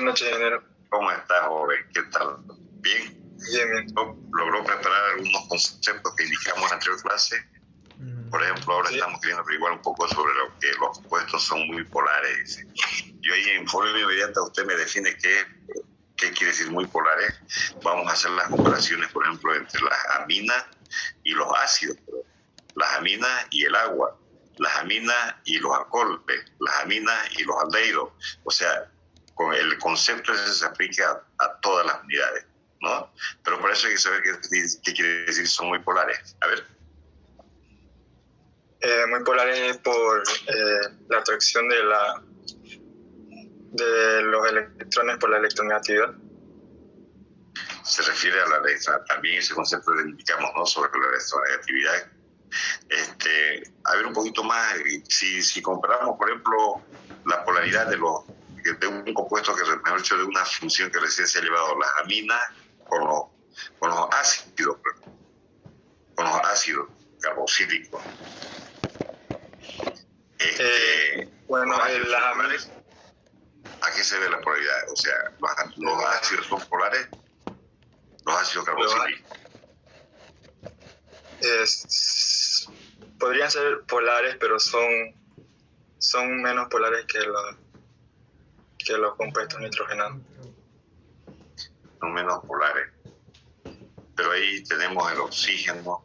Buenas noches, ingeniero. ¿Cómo estás, joven? ¿Qué tal? ¿Bien? Bien. ¿Logró preparar algunos conceptos que indicamos en la anterior clase? Por ejemplo, ahora estamos queriendo averiguar un poco sobre lo que los compuestos son muy polares. Dice. Yo ahí en forma inmediata usted me define qué quiere decir muy polares. Vamos a hacer las comparaciones, por ejemplo, entre las aminas y los ácidos. Las aminas y el agua. Las aminas y los alcoholes. Las aminas y los aldehídos. O sea, el concepto ese se aplica a todas las unidades, ¿no? Pero por eso hay que saber qué quiere decir son muy polares. A ver. Muy polares por la atracción de los electrones por la electronegatividad. Se refiere a la también ese concepto que indicamos, ¿no? Sobre la electronegatividad. A ver un poquito más, si comparamos, por ejemplo, la polaridad de un compuesto que, mejor dicho, de una función que recién se ha llevado las aminas con los ácidos carboxílicos. Las aminas, ¿a qué se debe la polaridad? O sea, los ácidos son polares, los ácidos carboxílicos. Podrían ser polares, pero son menos polares que los compuestos nitrogenados. Son menos polares. Pero ahí tenemos el oxígeno.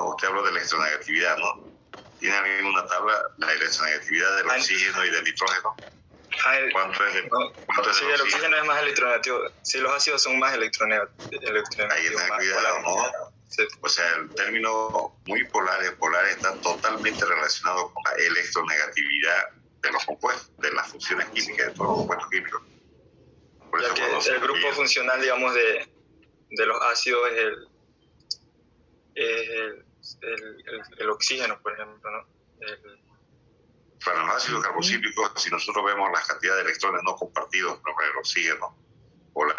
Usted habló de electronegatividad, ¿no? ¿Tiene alguien una tabla la electronegatividad del oxígeno y del nitrógeno? ¿Cuánto es el oxígeno es más electronegativo. Sí, los ácidos son más electronegativos. Ahí está, cuidado, ¿no? Sí. O sea, el término muy polar está totalmente relacionado con la electronegatividad de los compuestos, de las funciones químicas, de todos los compuestos químicos. Por ya eso que el grupo funcional, digamos, de los ácidos es el oxígeno, por ejemplo, ¿no? Para los ácidos carboxílicos, si nosotros vemos la cantidad de electrones no compartidos por el oxígeno, o la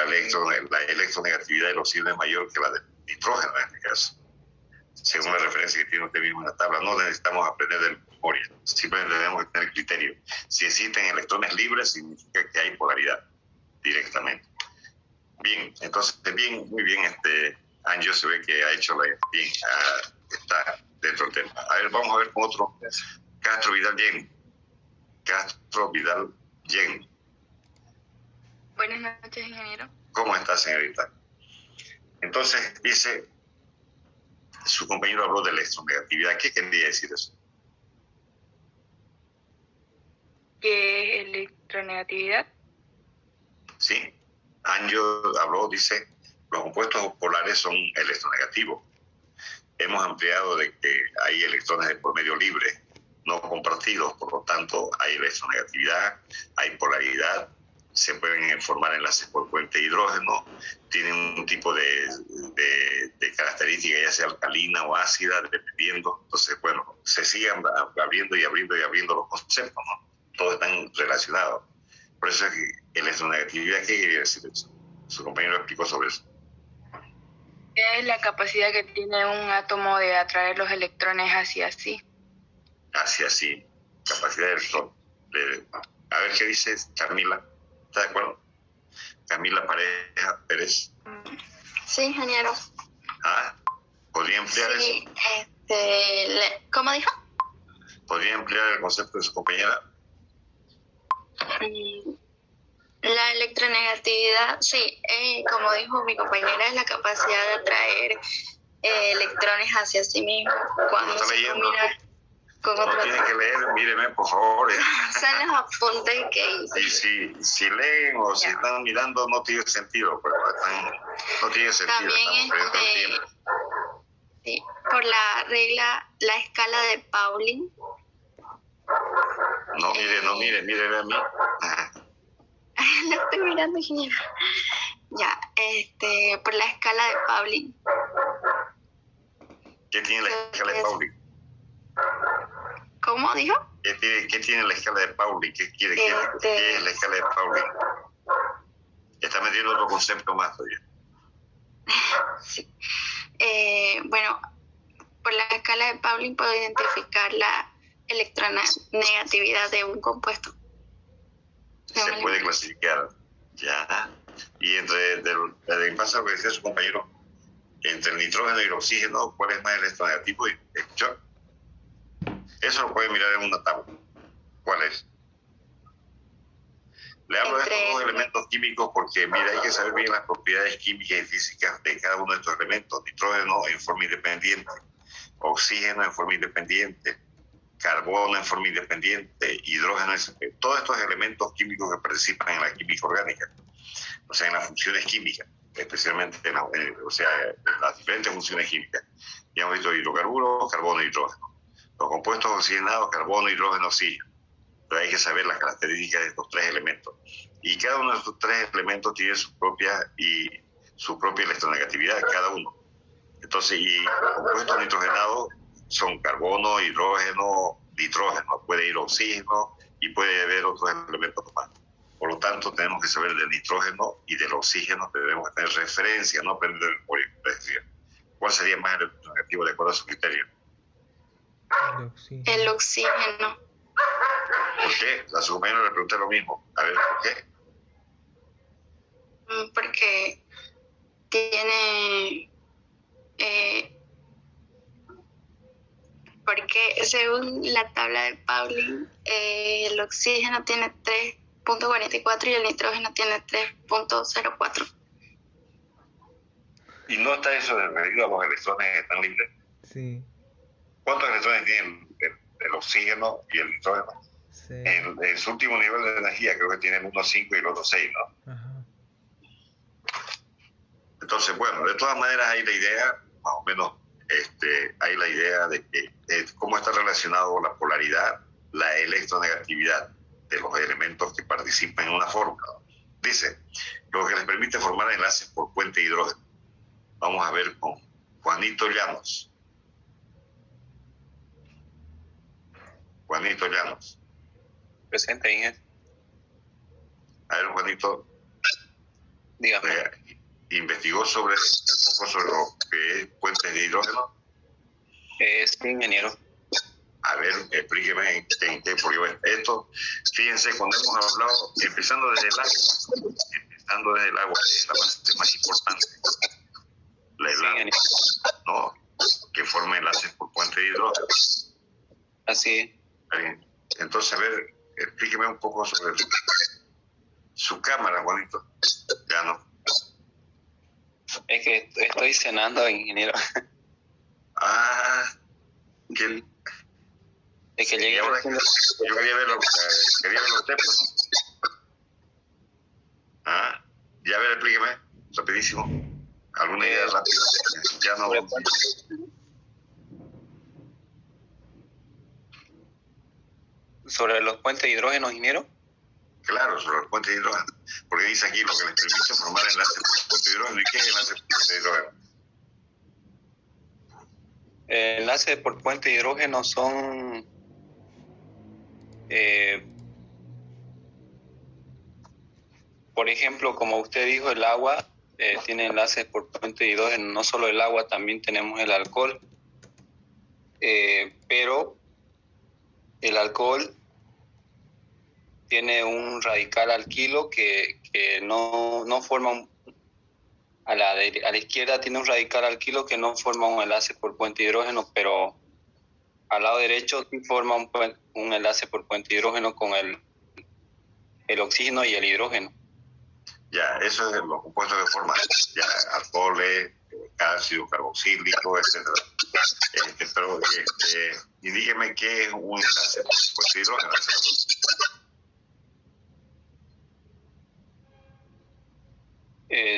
electronegatividad del oxígeno es mayor que la del nitrógeno en este caso, según la referencia que tiene usted mismo en la tabla. No necesitamos aprender de memoria, simplemente debemos tener criterio. Si existen electrones libres, significa que hay polaridad directamente. Bien, entonces, muy bien, Angio se ve que ha hecho bien, está dentro del tema. A ver, vamos a ver con otro. Castro Vidal Yen. Buenas noches, ingeniero. ¿Cómo está, señorita? Entonces, dice, su compañero habló de electronegatividad. ¿Qué quería decir eso? ¿Qué es electronegatividad? Sí. Angio habló, dice, los compuestos polares son electronegativos. Hemos ampliado de que hay electrones de por medio libre, no compartidos, por lo tanto hay electronegatividad, hay polaridad, se pueden formar enlaces por puente de hidrógeno, tienen un tipo de característica, ya sea alcalina o ácida, dependiendo. Entonces, bueno, se siguen abriendo los conceptos, ¿no? Todos están relacionados. Por eso es que electronegatividad, ¿qué quería decir eso? Su compañero explicó sobre eso. Es la capacidad que tiene un átomo de atraer los electrones hacia sí. Hacia sí, capacidad de electrón. A ver qué dice Camila. ¿Está de acuerdo? Camila Pérez. Sí, ingeniero. ¿Podría emplear sí, eso? ¿Cómo dijo? ¿Podría emplear el concepto de su compañera? La electronegatividad, sí, como dijo mi compañera, es la capacidad de atraer electrones hacia sí mismo cuando se combina con otro. No tiene que leer, míreme, por favor. Son los apuntes que hice. Y si leen o si están mirando, no tiene sentido, pero no tiene sentido. También sí, por la regla, la escala de Pauling. No mire a mí. Lo estoy mirando, ingeniero. Ya, por la escala de Pauling. ¿Qué tiene la escala de Pauling? ¿Cómo dijo? ¿Qué tiene la escala de Pauling? ¿Qué es la escala de Pauling? Está metiendo otro concepto más todavía. Sí. Bueno, por la escala de Pauling puedo identificar la electronegatividad de un compuesto. se puede clasificar. Ya. Y me pasa lo que decía su compañero, entre el nitrógeno y el oxígeno, ¿cuál es más electronegativo? ¿Escuchó? Eso lo puede mirar en una tabla. ¿Cuál es? Le hablo de estos dos elementos químicos porque, mira, hay que saber bien las propiedades químicas y físicas de cada uno de estos elementos. Nitrógeno en forma independiente, oxígeno en forma independiente, carbono en forma independiente, hidrógeno, todos estos elementos químicos que participan en la química orgánica, o sea, en las funciones químicas, especialmente en las diferentes funciones químicas. Ya hemos visto hidrocarburos, carbono y hidrógeno. Los compuestos oxigenados, carbono, hidrógeno, oxígeno. Pero hay que saber las características de estos tres elementos. Y cada uno de estos tres elementos tiene su propia electronegatividad, cada uno. Entonces, y los compuestos nitrogenados son carbono, hidrógeno, nitrógeno. Puede ir oxígeno y puede haber otros elementos más. Por lo tanto, tenemos que saber del nitrógeno y del oxígeno, debemos tener referencia, no aprender de memoria. Es decir, ¿cuál sería más electronegativo de acuerdo a su criterio? El oxígeno. ¿Por qué? A su compañero le pregunté lo mismo. A ver, ¿por qué? Porque tiene... porque según la tabla de Pauling, el oxígeno tiene 3.44 y el nitrógeno tiene 3.04. ¿Y no está eso referido a los electrones que están libres? Sí. ¿Cuántos electrones tienen el oxígeno y el nitrógeno? Sí. En su último nivel de energía creo que tienen uno 5 y el otro 6, ¿no? Ajá. Entonces, bueno, de todas maneras hay la idea, más o menos, hay la idea de cómo está relacionado la polaridad, la electronegatividad de los elementos que participan en una fórmula. Dice, lo que les permite formar enlaces por puente de hidrógeno. Vamos a ver con Juanito Llanos. Juanito Llanos. Presente, Inge. A ver, Juanito. Dígame. ¿Investigó un poco sobre lo que es puentes de hidrógeno? Sí, ingeniero. A ver, explíqueme en qué, porque esto, fíjense, cuando hemos hablado, empezando desde el agua, es la base más importante. El agua, ¿no? Que forma enlaces por puente de hidrógeno. Así es. Entonces, a ver, explíqueme un poco sobre su cámara, Juanito. Ya no. Es que estoy cenando, ingeniero. ¿Qué? Es que llegué ahora, yo quería verlo usted, pues. Ya, a ver, explíqueme, rapidísimo. ¿Alguna idea rápida? Ya no. ¿Sobre los puentes de hidrógeno, ingeniero? Claro, sobre los puentes de hidrógeno. Porque dice aquí lo que les permite formar enlaces por puente de hidrógeno. ¿Y qué es enlace por puente de hidrógeno? Enlaces por puente de hidrógeno son... por ejemplo, como usted dijo, el agua tiene enlaces por puente de hidrógeno. No solo el agua, también tenemos el alcohol. Pero el alcohol tiene un radical alquilo que no forma a la izquierda tiene un radical alquilo que no forma un enlace por puente de hidrógeno, pero al lado derecho sí forma un enlace por puente de hidrógeno con el oxígeno y el hidrógeno. Ya, eso es los compuestos que forman, ya, alcoholes, ácido carboxílico, etcétera. Pero indíqueme qué es un enlace por puente de hidrógeno.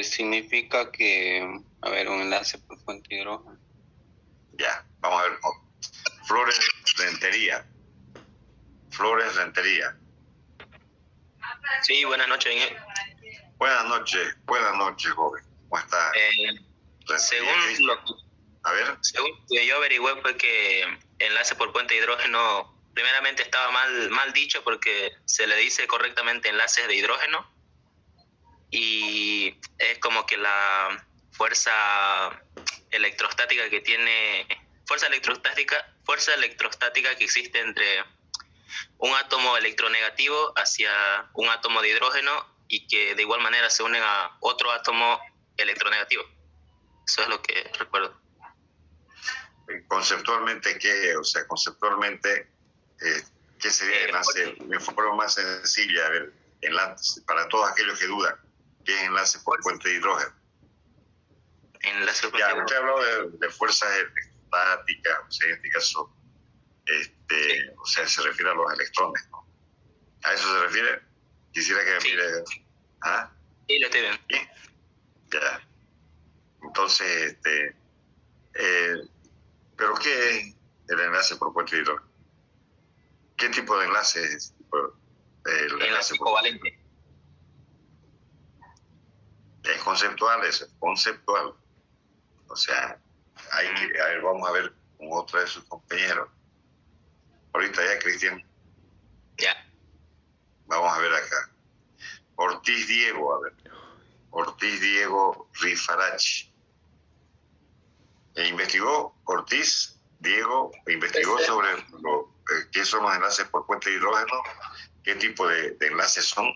Significa que, un enlace por puente de hidrógeno. Ya, vamos a ver. Flores Rentería. Sí, buenas noches, Inge. Buenas noches, joven. ¿Cómo está? Según lo que yo averigüé fue que enlace por puente de hidrógeno, primeramente estaba mal dicho porque se le dice correctamente enlaces de hidrógeno y es como que la fuerza electrostática que existe entre un átomo electronegativo hacia un átomo de hidrógeno y que de igual manera se unen a otro átomo electronegativo. Eso es lo que recuerdo. Conceptualmente, ¿qué? O sea, conceptualmente, ¿qué sería el enlace? De forma más sencilla, a ver, enlace, para todos aquellos que dudan, ¿qué es enlace por puente de hidrógeno? Enlace por Ya, puente. usted habló de fuerzas electrostáticas, o sea, en este caso, o sea, se refiere a los electrones, ¿no? ¿A eso se refiere? Quisiera que me Sí. mire. ¿Ah? Sí, lo estoy viendo. Bien. Ya. Entonces, ¿pero qué es el enlace por puente de hidrógeno? ¿Qué tipo de enlace es el Enlace covalente. Es conceptual, eso es conceptual. O sea, hay que, a ver, vamos a ver con otro de sus compañeros. Ahorita ya, Cristian, Ya. vamos a ver acá. Ortiz Diego, a ver. Ortiz Diego Rifarachi. Investigó Ortiz Diego, investigó sobre qué son los enlaces por puente de hidrógeno, qué tipo de enlaces son.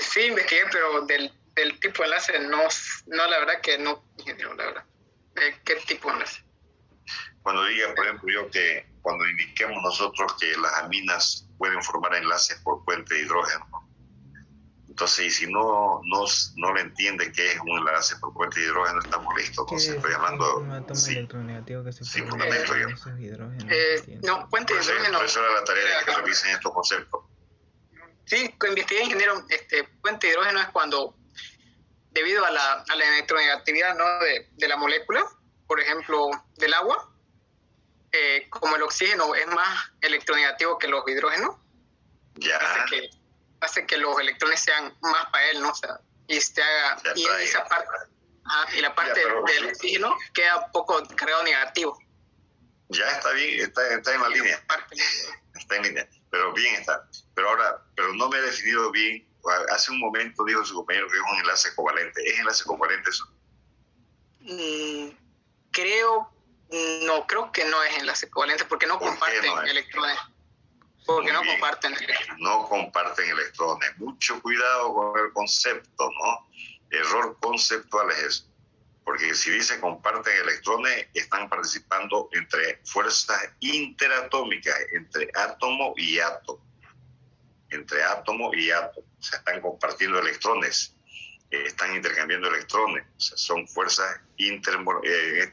Sí, investigué, pero del tipo de enlace no, la verdad que no, ingeniero, la verdad. ¿Qué tipo de enlace? Cuando diga, por ejemplo, yo que cuando indiquemos nosotros que las aminas pueden formar enlaces por puente de hidrógeno, entonces, y si no le entiende qué es un enlace por puente de hidrógeno, estamos listos. Entonces, estoy hablando un átomo electronegativo que se sin forma fundamento. con esos hidrógenos. No, puente de hidrógeno. Por eso era la tarea de que revisen estos conceptos. Sí, investigué, ingeniero, puente de hidrógeno es cuando, debido a la electronegatividad, ¿no?, de la molécula, por ejemplo, del agua, como el oxígeno es más electronegativo que los hidrógenos, Ya. hace que los electrones sean más para él, ¿no? O sea, y se haga, y esa parte, y la parte del oxígeno queda un poco cargado negativo. Ya está bien, está en la línea. Está en línea, pero bien está. Pero no me he definido bien. Hace un momento dijo su compañero que es un enlace covalente. ¿Es enlace covalente eso? Creo que no es enlace covalente porque no comparten electrones. Porque no comparten electrones. No comparten electrones. Mucho cuidado con el concepto, ¿no? Error conceptual es eso. Porque si dice comparten electrones, están participando entre fuerzas interatómicas, entre átomo y átomo. Entre átomo y átomo. O sea, están compartiendo electrones, están intercambiando electrones. O sea, son fuerzas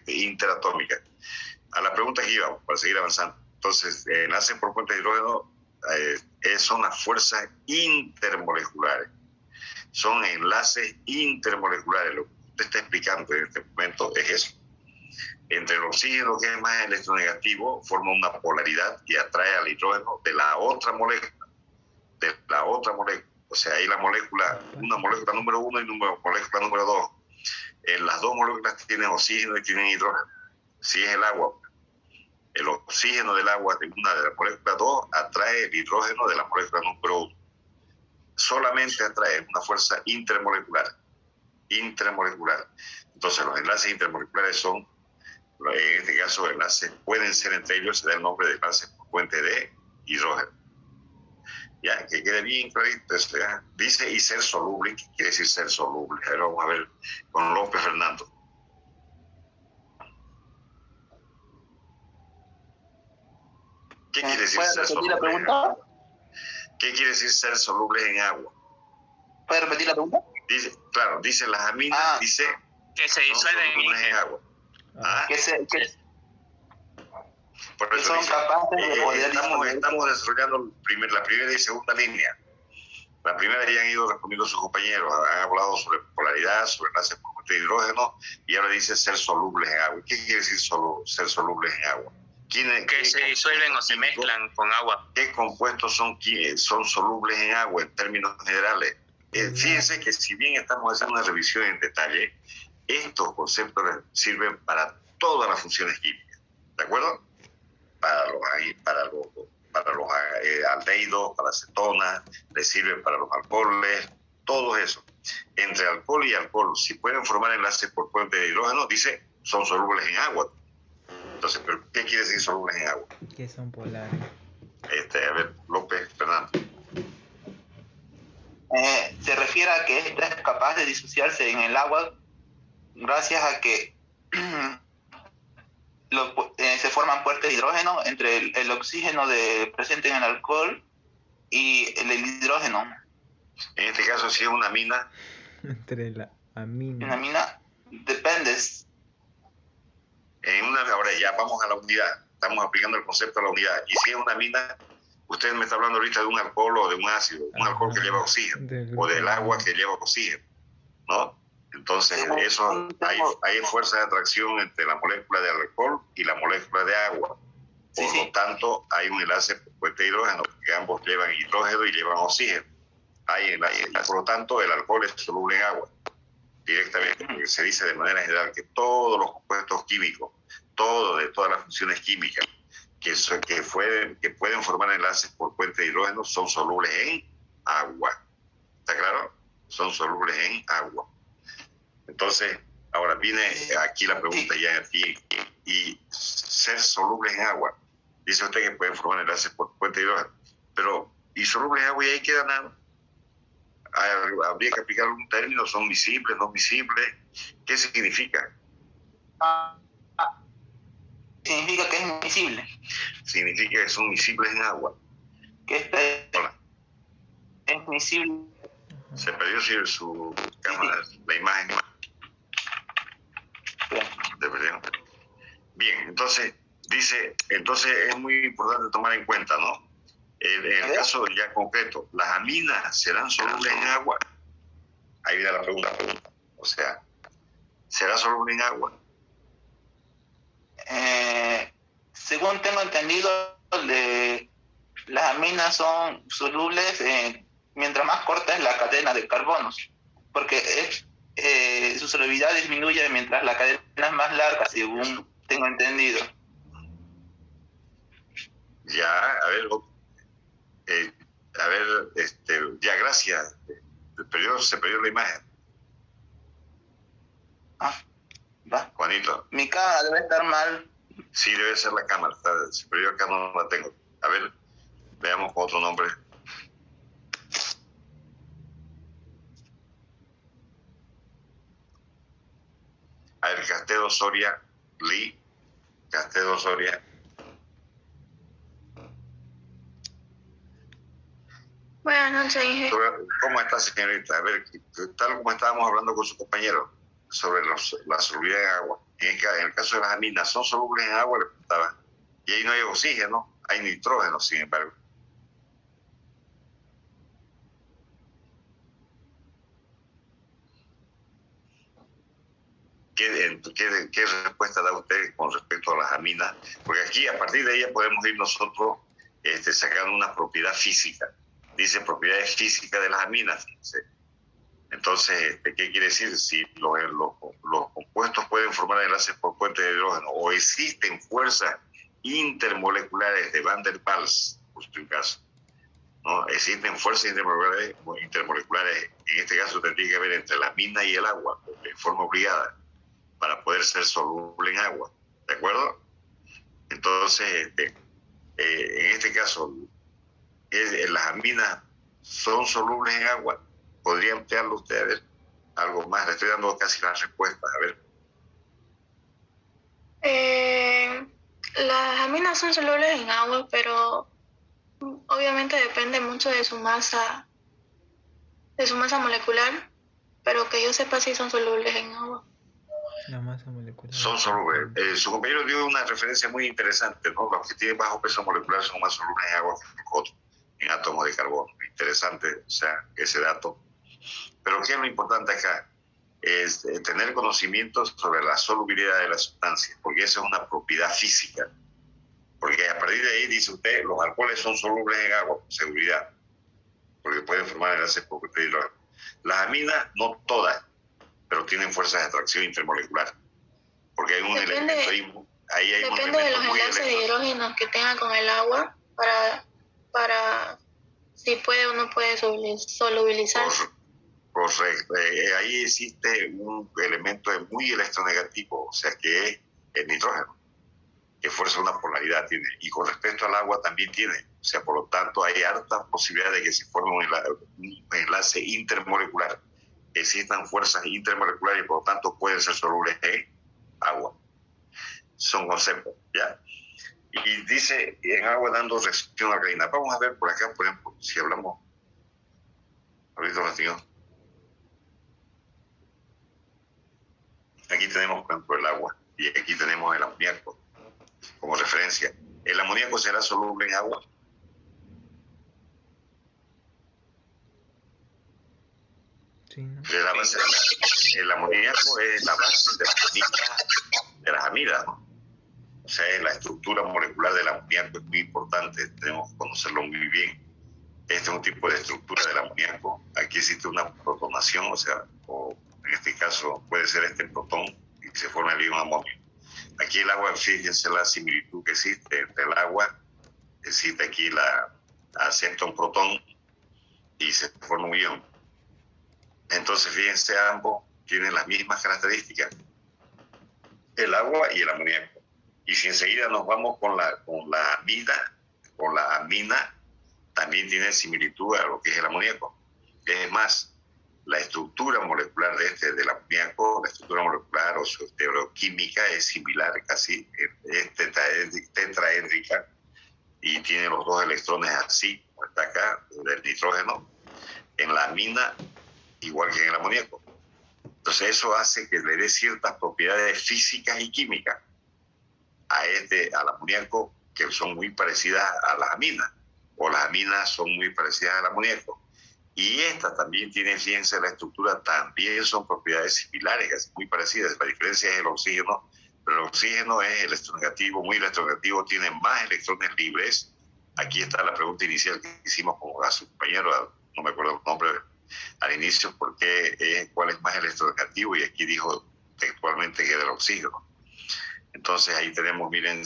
interatómicas. A la pregunta que íbamos, para seguir avanzando. Entonces, enlaces por puente de hidrógeno son las fuerzas intermoleculares. Son enlaces intermoleculares. Lo que usted está explicando en este momento es eso. Entre el oxígeno, que es más electronegativo, forma una polaridad y atrae al hidrógeno de la otra molécula. O sea, hay una molécula número 1 y molécula número 2. Las dos moléculas tienen oxígeno y tienen hidrógeno. Si es el agua, el oxígeno del agua de una de la molécula 2 atrae el hidrógeno de la molécula número 1. Solamente atrae una fuerza intermolecular. Entonces los enlaces intermoleculares son, en este caso, enlaces pueden ser entre ellos, se da el nombre de enlaces por puente de hidrógeno. Ya, que quede bien clarito. Dice y ser soluble. ¿Qué quiere decir ser soluble? Ahora vamos a ver con López Fernando. ¿Qué quiere decir ser soluble? Pregunta? ¿Qué quiere decir ser soluble en agua? ¿Puede repetir la pregunta? Dice las aminas, dice que se disuelven en agua. Por eso son dice, capaces de poder estamos desarrollando la primera y segunda línea. La primera ya han ido respondiendo sus compañeros, han hablado sobre polaridad, sobre enlaces por puente de hidrógeno, y ahora dice ser solubles en agua. ¿Qué quiere decir ser solubles en agua? Que se disuelven o se mezclan con agua. ¿Qué compuestos son solubles en agua en términos generales? Fíjense que si bien estamos haciendo una revisión en detalle, estos conceptos sirven para todas las funciones químicas, ¿de acuerdo? Para los aldehídos, para las cetonas, les sirven para los alcoholes, todo eso. Entre alcohol y alcohol, si pueden formar enlaces por puente de hidrógeno, dice, son solubles en agua. Entonces, ¿pero qué quiere decir solubles en agua? Que son polares. A ver, López, Fernando. Se refiere a que esta es capaz de disociarse en el agua gracias a que se forman puertos de hidrógeno entre el oxígeno presente en el alcohol y el hidrógeno. En este caso, si es una amina, Entre la amina. Una amina depende. ahora ya vamos a la unidad, estamos aplicando el concepto a la unidad. Y si es una amina, usted me está hablando ahorita de un alcohol o de un ácido, un alcohol que lleva oxígeno, o del agua que lleva oxígeno, ¿no? Entonces, eso hay fuerza de atracción entre la molécula de alcohol y la molécula de agua. Por lo tanto, hay un enlace por puente de hidrógeno, porque ambos llevan hidrógeno y llevan oxígeno. Por lo tanto, el alcohol es soluble en agua, directamente, porque se dice de manera general que todos los compuestos químicos, de todas las funciones químicas que pueden formar enlaces por puente de hidrógeno son solubles en agua. ¿Está claro? Son solubles en agua. Entonces, ahora viene aquí la pregunta ya aquí. Y ser solubles en agua, dice usted que pueden formar enlaces por puente de hidrógeno, pero ¿y solubles en agua y ahí queda nada? Habría que aplicar algún término, son miscibles, no miscibles. ¿Qué significa? Significa que es miscible. Significa que son miscibles en agua. Que es miscible. Se perdió su cámara, la imagen. ¿Se perdió? Bien, entonces es muy importante tomar en cuenta, ¿no? En el caso ya concreto, ¿las aminas serán solubles en agua? Ahí viene la pregunta. O sea, ¿será soluble en agua? Según tengo entendido, las aminas son solubles mientras más corta es la cadena de carbonos, porque su solubilidad disminuye mientras la cadena es más larga, según tengo entendido. Ya, ya gracias. Se perdió la imagen. Va. Juanito. Mi cámara debe estar mal. Sí, debe ser la cámara. Se perdió acá, no la tengo. A ver, veamos con otro nombre. A ver, Castedo Soria, Lee. Castedo Soria. Buenas noches, Inge. ¿Cómo está, señorita? A ver, tal como estábamos hablando con su compañero sobre la solubilidad en agua. En el caso de las aminas, ¿son solubles en agua? Le preguntaba. Y ahí no hay oxígeno, hay nitrógeno, sin embargo. ¿Qué respuesta da usted con respecto a las aminas? Porque aquí, a partir de ella, podemos ir nosotros sacando una propiedad física. Dice propiedades físicas de las aminas. Entonces, ¿qué quiere decir? Si los compuestos pueden formar enlaces por puente de hidrógeno o existen fuerzas intermoleculares de Van der Waals, por su caso, ¿no? Existen fuerzas intermoleculares, en este caso tendría que haber entre la amina y el agua, de forma obligada, para poder ser soluble en agua. ¿De acuerdo? Entonces, en este caso, las aminas son solubles en agua. ¿Podría ampliarlo usted? A ver, algo más. Le estoy dando casi las respuestas. A ver. Las aminas son solubles en agua, pero obviamente depende mucho de su masa molecular, pero que yo sepa si son solubles en agua. La masa molecular. Son solubles. Su compañero dio una referencia muy interesante, ¿no? Los que tienen bajo peso molecular son más solubles en agua que otros, en átomos de carbono. Interesante, o sea, ese dato. Pero ¿qué es lo importante acá? Es tener conocimientos sobre la solubilidad de las sustancias, porque esa es una propiedad física. Porque a partir de ahí, dice usted, los alcoholes son solubles en agua, con seguridad, porque pueden formar enlaces por puente de hidrógeno. Las aminas, no todas, pero tienen fuerzas de atracción intermolecular, porque hay un elemento ahí hay un elemento de los enlaces de hidrógeno que tenga con el agua para si puede o no puede solubilizarse. Correcto. Ahí existe un elemento muy electronegativo, o sea que es el nitrógeno. que fuerza una polaridad tiene, y con respecto al agua también tiene. O sea, por lo tanto, hay harta posibilidad de que se forme un enlace intermolecular. Existan fuerzas intermoleculares y por lo tanto pueden ser solubles en agua. Son conceptos, ¿ya? Y dice, en agua dando reacción alcalina. Vamos a ver por acá, por ejemplo, si hablamos, ahorita lo tengo. Aquí tenemos, por ejemplo, el agua y aquí tenemos el amoníaco como referencia. ¿El amoníaco será soluble en agua? Sí, ¿no? El amoníaco es la base de las amidas, ¿no? O sea, la estructura molecular del amoníaco es muy importante, tenemos que conocerlo muy bien. Este es un tipo de estructura del amoníaco. Aquí existe una protonación, o sea, o en este caso puede ser este protón y se forma el ion amonio. Aquí el agua, fíjense la similitud que existe entre el agua, existe aquí acepta un protón y se forma un ion. Entonces, fíjense, ambos tienen las mismas características, el agua y el amoníaco. Y si enseguida nos vamos con la amina, también tiene similitud a lo que es el amoníaco. Es más, la estructura molecular del amoníaco, la estructura molecular o su estereoquímica es similar, casi es tetraédrica y tiene los dos electrones así, como está acá, del nitrógeno, en la amina, igual que en el amoníaco. Entonces eso hace que le dé ciertas propiedades físicas y químicas al amoníaco que son muy parecidas a las aminas, o las aminas son muy parecidas al amoníaco. Y esta también tiene, fíjense, la estructura también son propiedades similares, muy parecidas. La diferencia es el oxígeno, pero el oxígeno es electronegativo, muy electronegativo, tiene más electrones libres. Aquí está la pregunta inicial que hicimos a su compañero, no me acuerdo el nombre al inicio, cuál es más electronegativo, y aquí dijo textualmente que era el oxígeno. Entonces ahí tenemos, miren,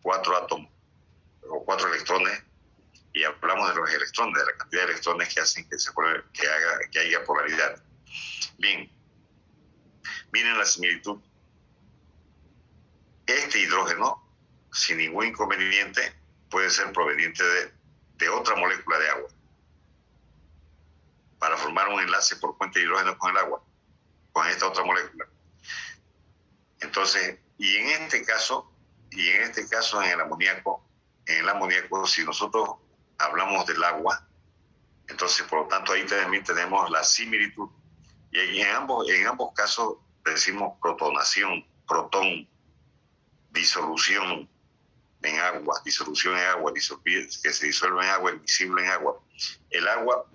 4 átomos o 4 electrones, y hablamos de los electrones, de la cantidad de electrones que hacen que haya polaridad. Bien, miren la similitud. Este hidrógeno, sin ningún inconveniente, puede ser proveniente de otra molécula de agua para formar un enlace por puente de hidrógeno con el agua, con esta otra molécula. Entonces, y en este caso en el amoníaco, si nosotros hablamos del agua, entonces por lo tanto ahí también tenemos la similitud. Y en ambos casos decimos protonación, protón, disolución en agua, que se disuelve en agua, invisible en agua. El agua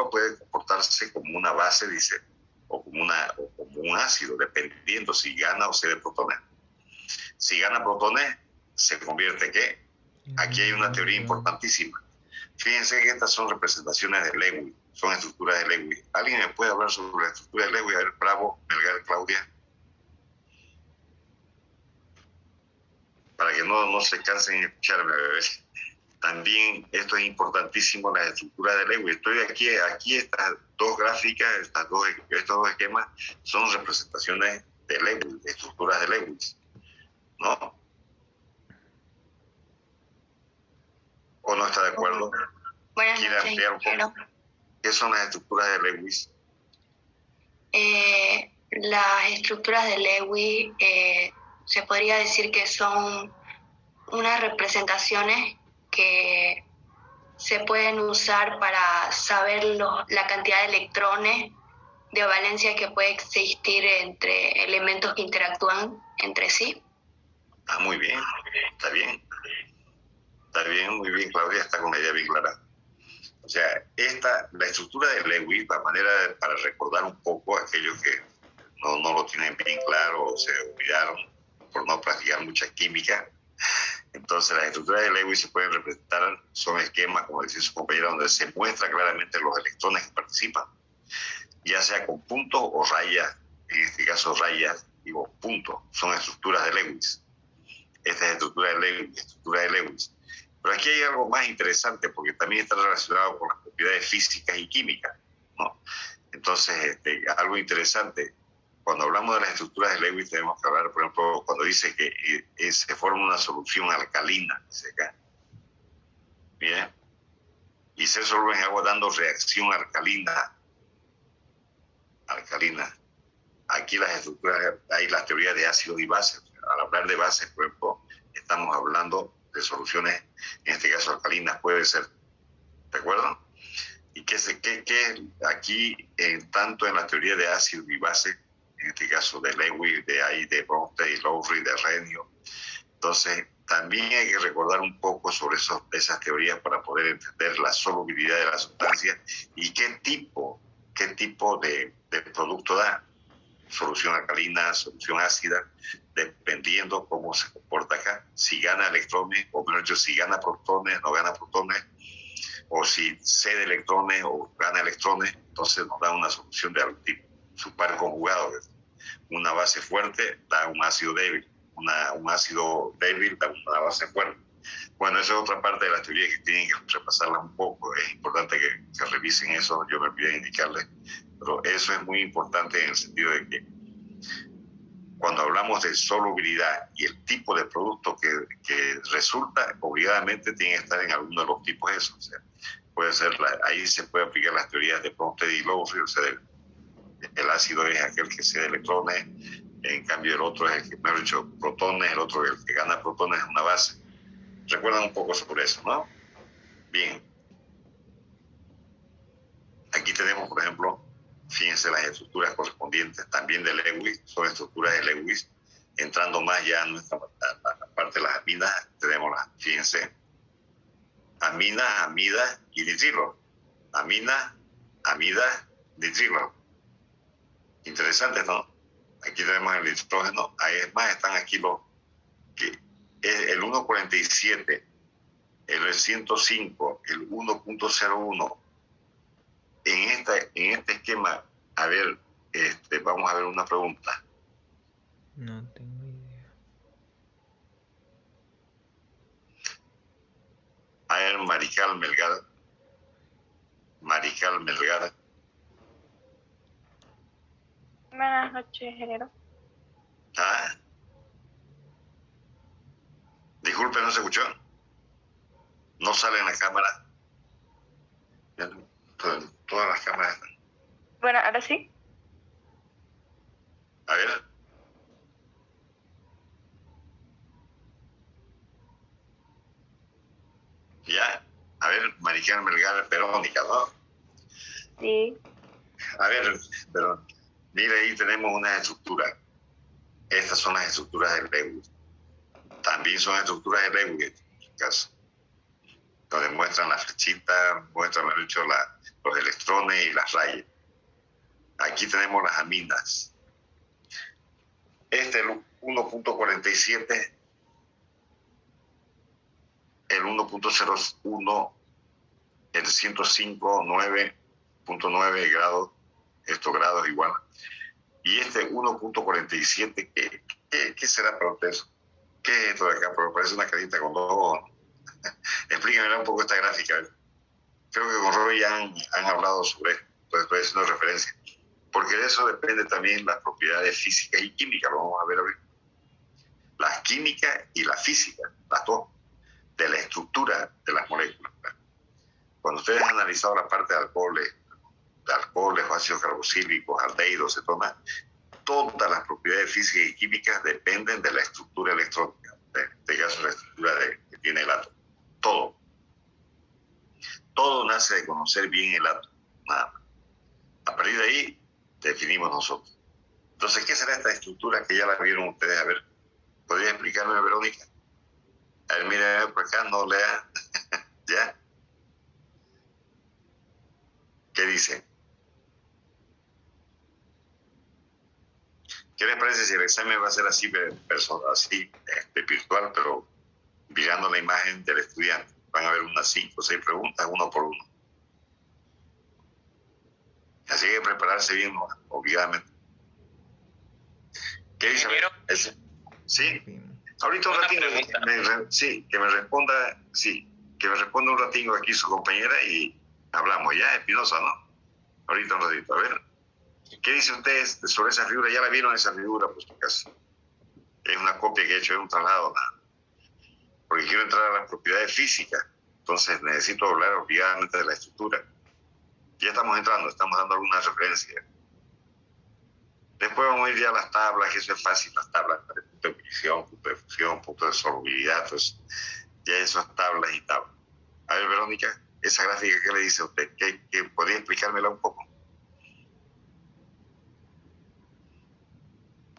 puede comportarse como una base, dice, o como un ácido, dependiendo si gana o cede protones. Si gana protones, se convierte ¿qué? Aquí hay una teoría importantísima. Fíjense que estas son representaciones de Lewis, son estructuras de Lewis. ¿Alguien me puede hablar sobre la estructura de Lewis? A ver, Bravo, Melgar, Claudia. Para que no se cansen de escucharme, bebés. También esto es importantísimo, las estructuras de Lewis. Estoy aquí estas dos gráficas, estos dos esquemas son representaciones de Lewis, de estructuras de Lewis, ¿no? ¿O no está de acuerdo? ¿Quiere ampliar un poco? ¿Qué son las estructuras de Lewis? Las estructuras de Lewis se podría decir que son unas representaciones que se pueden usar para saber la cantidad de electrones de valencia que puede existir entre elementos que interactúan entre sí. Ah, muy bien, está bien. Está bien, muy bien, Claudia, está con la idea bien clara. O sea, la estructura de Lewis, para recordar un poco a aquellos que no lo tienen bien claro o se olvidaron por no practicar mucha química. Entonces, las estructuras de Lewis se pueden representar, son esquemas, como decía su compañero, donde se muestra claramente los electrones que participan, ya sea con puntos o rayas, en este caso rayas, digo puntos, son estructuras de Lewis. Esta es estructura de Lewis. Pero aquí hay algo más interesante, porque también está relacionado con las propiedades físicas y químicas, ¿no? Entonces, algo interesante. cuando hablamos de las estructuras de Lewis tenemos que hablar, por ejemplo, cuando dice que se forma una solución alcalina, dice acá. Bien. Y se resuelve en agua dando reacción alcalina. Aquí las estructuras, hay las teorías de ácidos y bases. Al hablar de bases, por ejemplo, estamos hablando de soluciones, en este caso alcalinas, puede ser. ¿De acuerdo? Y que aquí, tanto en la teoría de ácidos y bases, en este caso de Lewis, de Bronsted y Lowry, de Renio. Entonces, también hay que recordar un poco sobre esas teorías para poder entender la solubilidad de la sustancia y qué tipo de producto da. Solución alcalina, solución ácida, dependiendo cómo se comporta acá. Si gana electrones, o mejor dicho, si gana protones, no gana protones, o si cede electrones o gana electrones, entonces nos da una solución de algún tipo. Su par conjugado, una base fuerte da un ácido débil, un ácido débil da una base fuerte. Bueno, esa es otra parte de las teorías que tienen que repasarlas un poco. Es importante que revisen eso, yo me olvidé indicarles, pero eso es muy importante en el sentido de que cuando hablamos de solubilidad y el tipo de producto que resulta, obligadamente tiene que estar en alguno de los tipos esos. O sea, puede ser, ahí se puede aplicar las teorías de Bronsted y Lowry, o sea, el ácido es aquel que cede electrones, en cambio el otro es el que, mejor dicho, protones, el otro el que gana protones es una base. Recuerdan un poco sobre eso, ¿no? Bien. Aquí tenemos, por ejemplo, fíjense las estructuras correspondientes también de Lewis, son estructuras de Lewis. Entrando más ya a nuestra parte de las aminas, tenemos fíjense, aminas, amidas y nitrilo. Aminas, amidas, nitrilo. Interesante, ¿no? Aquí tenemos el nitrógeno, ahí es más, están aquí los que el 1.47, el 105, el 1.01. En este esquema, a ver, vamos a ver una pregunta. No tengo idea. A ver, Marical Melgar. Buenas noches, ingeniero. Ah. Disculpe, ¿no se escuchó? No sale en la cámara. Todas las cámaras están. Bueno, ahora sí. A ver. Ya. A ver, Marical Melgar, Verónica, ¿no? Sí. A ver, pero mire, ahí tenemos una estructura. Estas son las estructuras de Lewis. También son estructuras de Lewis, en su caso. Donde muestran la flechita, muestran, mejor dicho, los electrones y las rayas. Aquí tenemos las aminas. Este, el 1.47, el 1.01, el 105, 9.9 grados, estos grados igual. Y este 1.47, ¿qué será para ustedes? ¿Qué es esto de acá? Porque parece una carita con dos ojos, ¿no? Explíquenme un poco esta gráfica. Creo que con Roy ya han hablado sobre esto, entonces estoy haciendo referencia. Porque de eso depende también las propiedades físicas y químicas, lo vamos a ver ahorita. La química y la física, las dos, de la estructura de las moléculas. Cuando ustedes han analizado la parte de alcoholes, ácidos carboxílicos, aldehídos, cetonas, todas las propiedades físicas y químicas dependen de la estructura electrónica, en este caso la estructura que tiene el átomo. Todo nace de conocer bien el átomo, nada más. A partir de ahí definimos nosotros. Entonces, ¿qué será esta estructura que ya la vieron ustedes? A ver, ¿podría explicarme, Verónica? A ver, mira por acá, no lea. ¿Ya? ¿Qué dice? ¿Qué les parece si el examen va a ser así virtual, pero mirando la imagen del estudiante? Van a haber unas 5 o 6 preguntas, uno por uno. Así que prepararse bien, obligadamente. ¿Qué dice? ¿Sí? Ahorita un ratito, que me responda un ratito aquí su compañera y hablamos ya, Espinosa, ¿no? Ahorita un ratito, a ver. ¿Qué dice usted sobre esa figura? Ya la vieron esa figura, por su caso. Es una copia que he hecho, es un traslado, nada. Porque quiero entrar a las propiedades físicas. Entonces necesito hablar obligadamente de la estructura. Ya estamos entrando, estamos dando alguna referencia. Después vamos a ir ya a las tablas, que eso es fácil, las tablas de punto de ebullición, punto de fusión, punto de solubilidad, pues, ya esas tablas y tablas. A ver, Verónica, esa gráfica, ¿qué le dice a usted? ¿Qué podría explicármela un poco?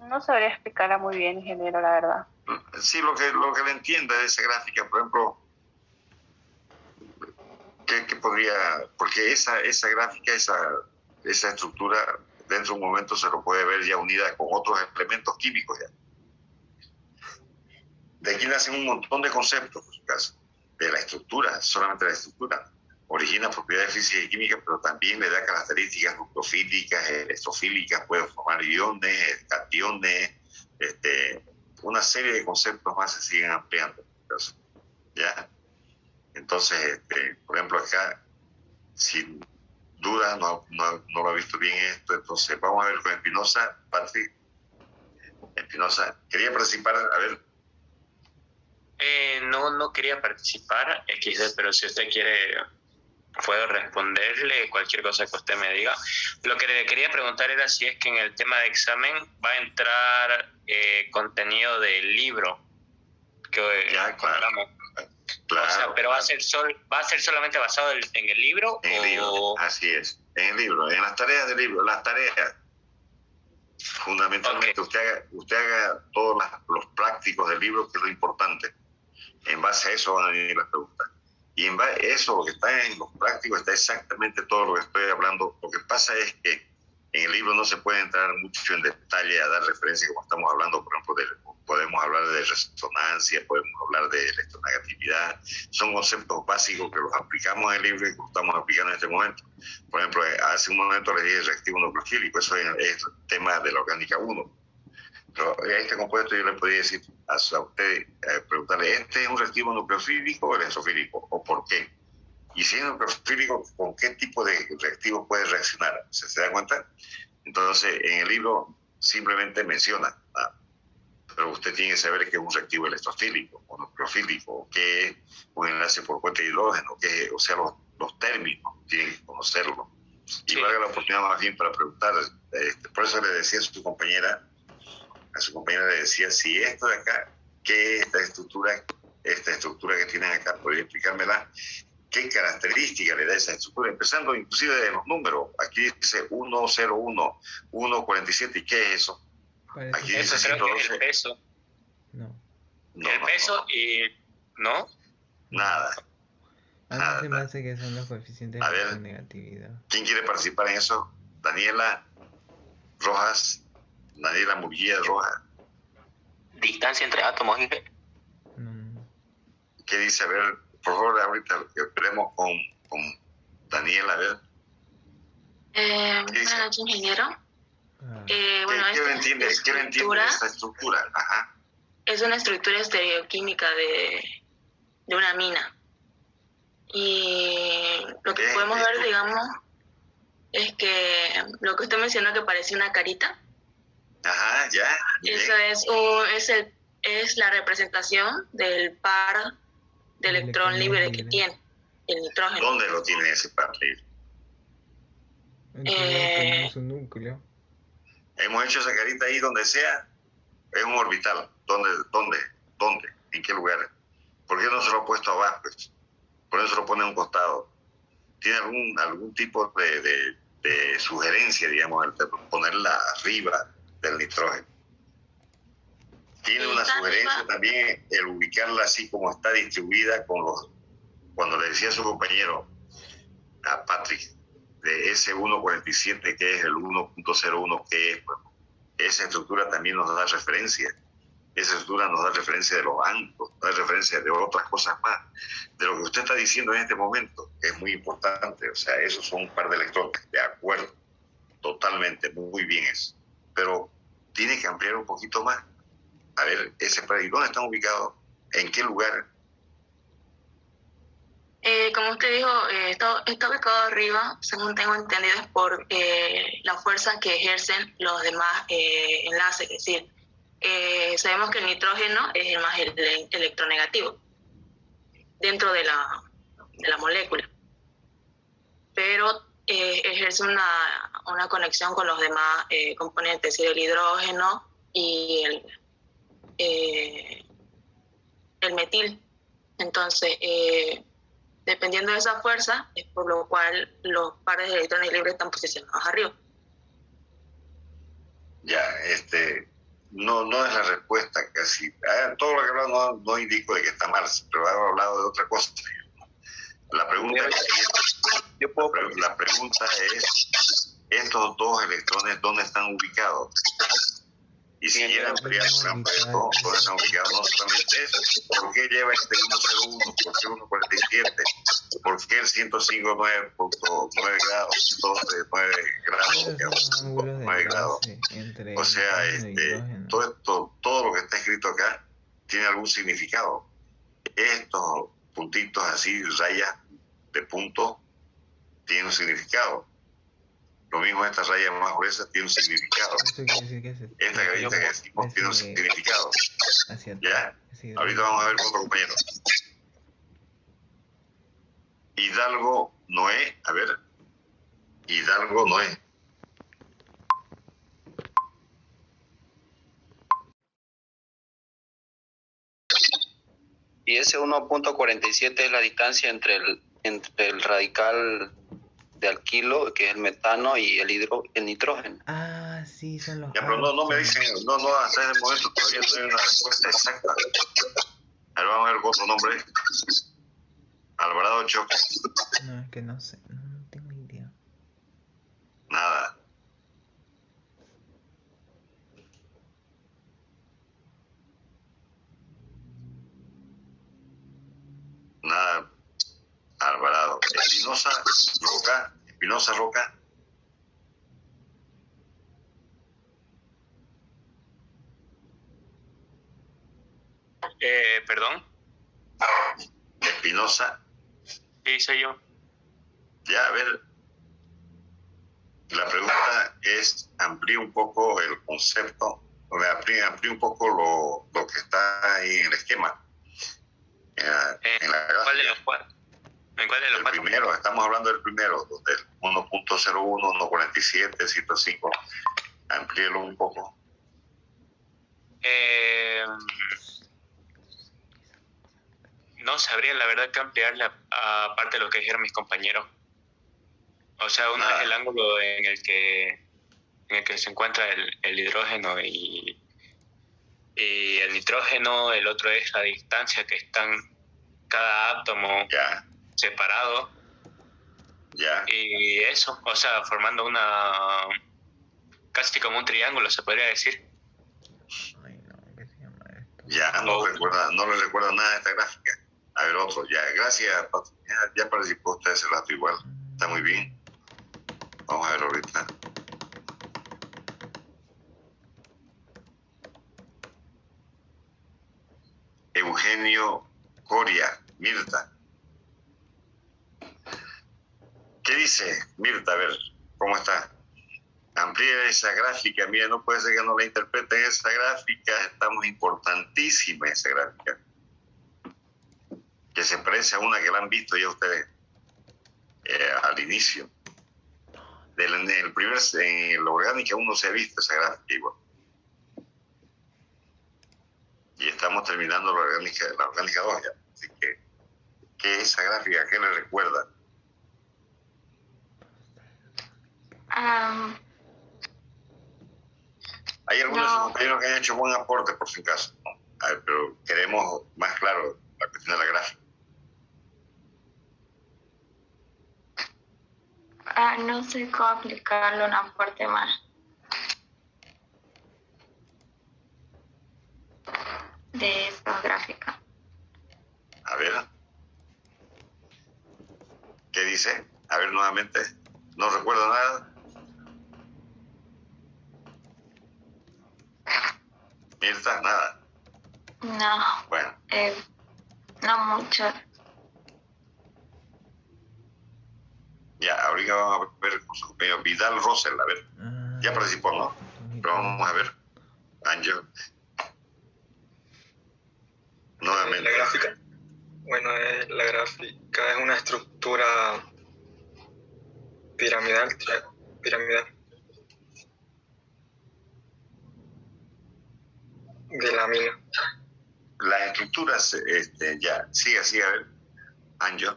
No sabría explicarla muy bien, ingeniero, la verdad. Sí, lo que le entienda de esa gráfica, por ejemplo, ¿qué podría...? Porque esa gráfica, esa estructura, dentro de un momento se lo puede ver ya unida con otros elementos químicos ya. De aquí nacen un montón de conceptos, por su caso, de la estructura, solamente la estructura. Origina propiedades físicas y químicas, pero también le da características nucleofílicas, electrofílicas, puede formar iones, cationes, una serie de conceptos más se siguen ampliando, por su caso, ¿ya? Entonces, por ejemplo, acá, sin duda, no lo ha visto bien esto, entonces vamos a ver con Espinosa. Patrick, Espinosa, ¿quería participar? A ver. No quería participar, XD, pero si usted quiere, puedo responderle cualquier cosa que usted me diga. Lo que le quería preguntar era si es que en el tema de examen va a entrar contenido del libro que ya, claro. Claro, o sea, pero ¿va a ser solamente basado en el libro? En el libro, así es. En el libro, en las tareas del libro. Las tareas, fundamentalmente, okay. usted haga todos los prácticos del libro, que es lo importante. En base a eso van a venir las preguntas. Y en base a eso, lo que está en los prácticos, está exactamente todo lo que estoy hablando. Lo que pasa es que en el libro no se puede entrar mucho en detalle a dar referencia, como estamos hablando, por ejemplo, podemos hablar de resonancia, podemos hablar de electronegatividad. Son conceptos básicos que los aplicamos en el libro y que los estamos aplicando en este momento. Por ejemplo, hace un momento les dije reactivo nucleofílico, eso es el tema de la orgánica 1. Pero a este compuesto yo le podría decir a usted, preguntarle, ¿este es un reactivo nucleofílico o electrofílico? ¿O por qué? Y si es nucleofílico, ¿con qué tipo de reactivo puede reaccionar? ¿Se da cuenta? Entonces, en el libro simplemente menciona, pero usted tiene que saber qué es un reactivo electrofílico o nucleofílico, o qué es un enlace por puente de hidrógeno, o sea, los términos, tienen que conocerlo. Y sí. Valga la oportunidad más bien para preguntar, por eso le decía a su compañera le decía, si esto de acá, ¿qué es esta estructura que tienen acá? ¿Podría explicármela? ¿Qué característica le da esa estructura? Empezando inclusive de los números. Aquí dice 101, 147, ¿y qué es eso? Aquí dice eso creo que es el peso. No. El peso y... ¿no? Nada. A mí se me hace que son los coeficientes de negatividad. ¿Quién quiere participar en eso? Daniela Rojas. Daniela Murguía Rojas. ¿Distancia entre átomos, Inge? ¿Qué dice? A ver, por favor, ahorita esperemos con Daniela, a ver. Buenas noches, ingeniero. ¿Qué le entiende de esta estructura? Ajá. Es una estructura estereoquímica de una mina. Y lo que podemos ver, digamos, es que lo que usted mencionó, que parece una carita. Ajá, ya. Eso es la representación del par de electrón libre que tiene el nitrógeno. ¿Dónde lo tiene ese par libre? En su núcleo. Hemos hecho esa carita ahí donde sea. Es un orbital. ¿Dónde? ¿En qué lugar? ¿Por qué no se lo ha puesto abajo? ¿Por qué no se lo pone a un costado? ¿Tiene algún tipo de sugerencia, digamos, de ponerla arriba del nitrógeno? Tiene una sugerencia también el ubicarla así como está distribuida cuando le decía a su compañero, a Patrick, de S147, que es el 1.01, que es, bueno, esa estructura también nos da referencia. Esa estructura nos da referencia de los bancos, nos da referencia de otras cosas más. De lo que usted está diciendo en este momento, que es muy importante. O sea, esos son un par de electrones, de acuerdo, totalmente, muy bien eso. Pero tiene que ampliar un poquito más. A ver, ¿dónde están ubicados? ¿En qué lugar? Como usted dijo, está ubicado arriba, según tengo entendido, es por la fuerza que ejercen los demás enlaces. Es decir, sabemos que el nitrógeno es el más electronegativo dentro de la molécula, pero ejerce una conexión con los demás componentes, es decir, el hidrógeno y el metil. Entonces, dependiendo de esa fuerza, es por lo cual los pares de electrones libres están posicionados arriba. Ya, no es la respuesta casi. Todo lo que he hablado no indico de que está mal, pero he hablado de otra cosa. La pregunta es, ¿estos dos electrones dónde están ubicados? Y si quieren ampliar esto, ¿dónde están ubicados? No solamente eso, ¿por qué lleva 101? ¿Por qué 147? ¿Por qué el 105.9 grados? 109 grados, 9 grados. O sea, todo lo que está escrito acá tiene algún significado. Estos puntitos así, rayas de puntos, tienen un significado. Lo mismo esta raya más gruesa tiene un significado. Esta carita que decimos tiene un significado. ¿Ya? Ahorita vamos a ver con otro compañero. Hidalgo Noé, a ver. Hidalgo Noé. Y ese 1.47 es la distancia entre el radical de alquilo, que es el metano, y el nitrógeno. Ah, sí, son los... Ya, pero no me dicen, hasta ese momento todavía no hay una respuesta exacta. A ver, vamos a ver otro nombre. Alvarado Choque. No, es que no sé, no tengo idea. Nada. Nada. Alvarado. Espinosa Roca. ¿Perdón? Espinosa. Sí, soy yo. Ya, a ver. La pregunta es, amplíe un poco el concepto, amplíe un poco lo que está ahí en el esquema. En la ¿Cuál de los cuatro? ¿En cuál de los cuatro? Primero, estamos hablando del primero, del 1.01, 1.47, 105. Amplíelo un poco. No sabría la verdad que ampliarla, aparte de lo que dijeron mis compañeros. O sea, uno es el ángulo en el que se encuentra el hidrógeno y el nitrógeno, el otro es la distancia que están cada átomo separado. Y eso, o sea, formando casi como un triángulo, se podría decir. Ay, no, ¿qué se llama esto? No le recuerdo nada de esta gráfica. A ver, otro, ya, gracias, ya participó usted hace rato igual. Está muy bien. Vamos a ver ahorita. Eugenio Coria, Mirta. ¿Qué dice Mirta? A ver, ¿cómo está? Amplíe esa gráfica. Mira, no puede ser que no la interpreten esa gráfica. Estamos importantísima esa gráfica. Que se parece a una que la han visto ya ustedes al inicio. En la orgánica uno se ha visto esa gráfica igual. Y estamos terminando la orgánica 2 ya. Así que, ¿qué es esa gráfica? ¿Qué le recuerda? Hay algunos de sus compañeros que han hecho buen aporte, por si acaso, ¿no? A ver, pero queremos más claro la cuestión de la gráfica. No sé cómo aplicarlo en una parte más de esta gráfica. A ver. ¿Qué dice? A ver nuevamente. No recuerdo nada. Mirta, nada. No. Bueno. No mucho. Ya, ahorita vamos a ver con su compañero Vidal Rosell, a ver. Ya participó, ¿no? Pero vamos a ver. Ángel. Nuevamente. La gráfica. Bueno, la gráfica es una estructura piramidal. De la mina. Las estructuras, ya, sigue, a ver. Ángel.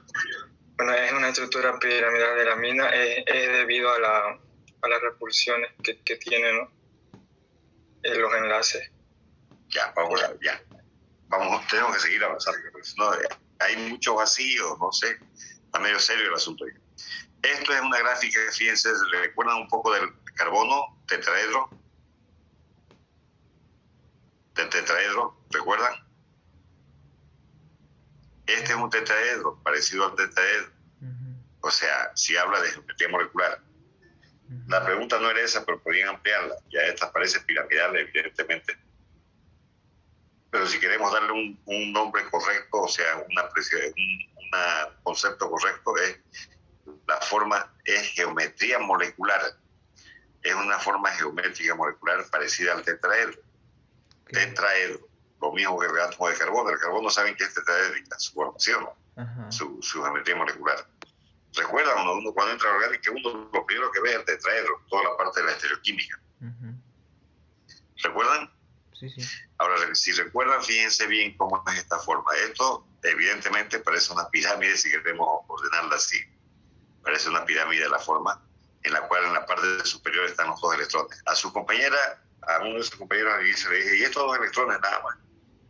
Bueno, es una estructura piramidal de la mina, es debido a las repulsiones que tienen, ¿no? Los enlaces. Ya, vamos, tenemos que seguir avanzando, porque si no, hay mucho vacío, no sé, está medio serio el asunto. Esto es una gráfica, fíjense, ¿recuerdan un poco del carbono, tetraedro? Del tetraedro, ¿recuerdan? Este es un tetraedro, parecido al tetraedro. O sea, si habla de geometría molecular. La pregunta no era esa, pero podían ampliarla. Ya esta parece piramidal, evidentemente. Pero si queremos darle un nombre correcto, o sea, un concepto correcto, la forma es geometría molecular. Es una forma geométrica molecular parecida al tetraedro. Tetraedro. Lo mismo que el átomo de carbono. El carbono saben que es tetraédrica, su formación, su geometría molecular. ¿Recuerdan uno cuando entra a orgánica, uno lo primero que ve es el tetraedro, toda la parte de la estereoquímica? ¿Recuerdan? Sí. Ahora, si recuerdan, fíjense bien cómo es esta forma. Esto, evidentemente, parece una pirámide, si queremos ordenarla así. Parece una pirámide la forma, en la cual en la parte superior están los dos electrones. A uno de sus compañeros le dije, ¿y estos dos electrones nada más?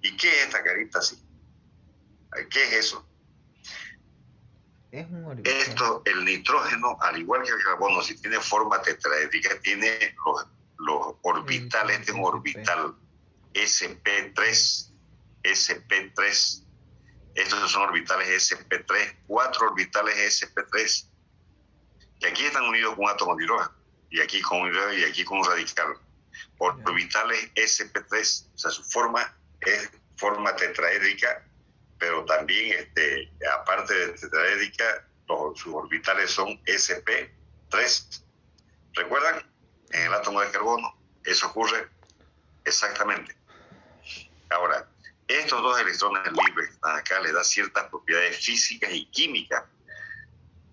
¿Y qué es esta carita así? ¿Qué es eso? Es un orbital. Esto, el nitrógeno, al igual que el carbono, si tiene forma tetraédrica, tiene los orbitales. Este es un orbital sp3. Estos son orbitales sp3, 4 orbitales sp3, que aquí están unidos con un átomo de hidrógeno, y aquí con un hidrógeno, y aquí con un radical. Orbitales sp3, o sea, su forma es forma tetraédrica, pero también, aparte de tetraédrica, sus orbitales son sp3. ¿Recuerdan? En el átomo de carbono, eso ocurre exactamente. Ahora, estos dos electrones libres que están acá le dan ciertas propiedades físicas y químicas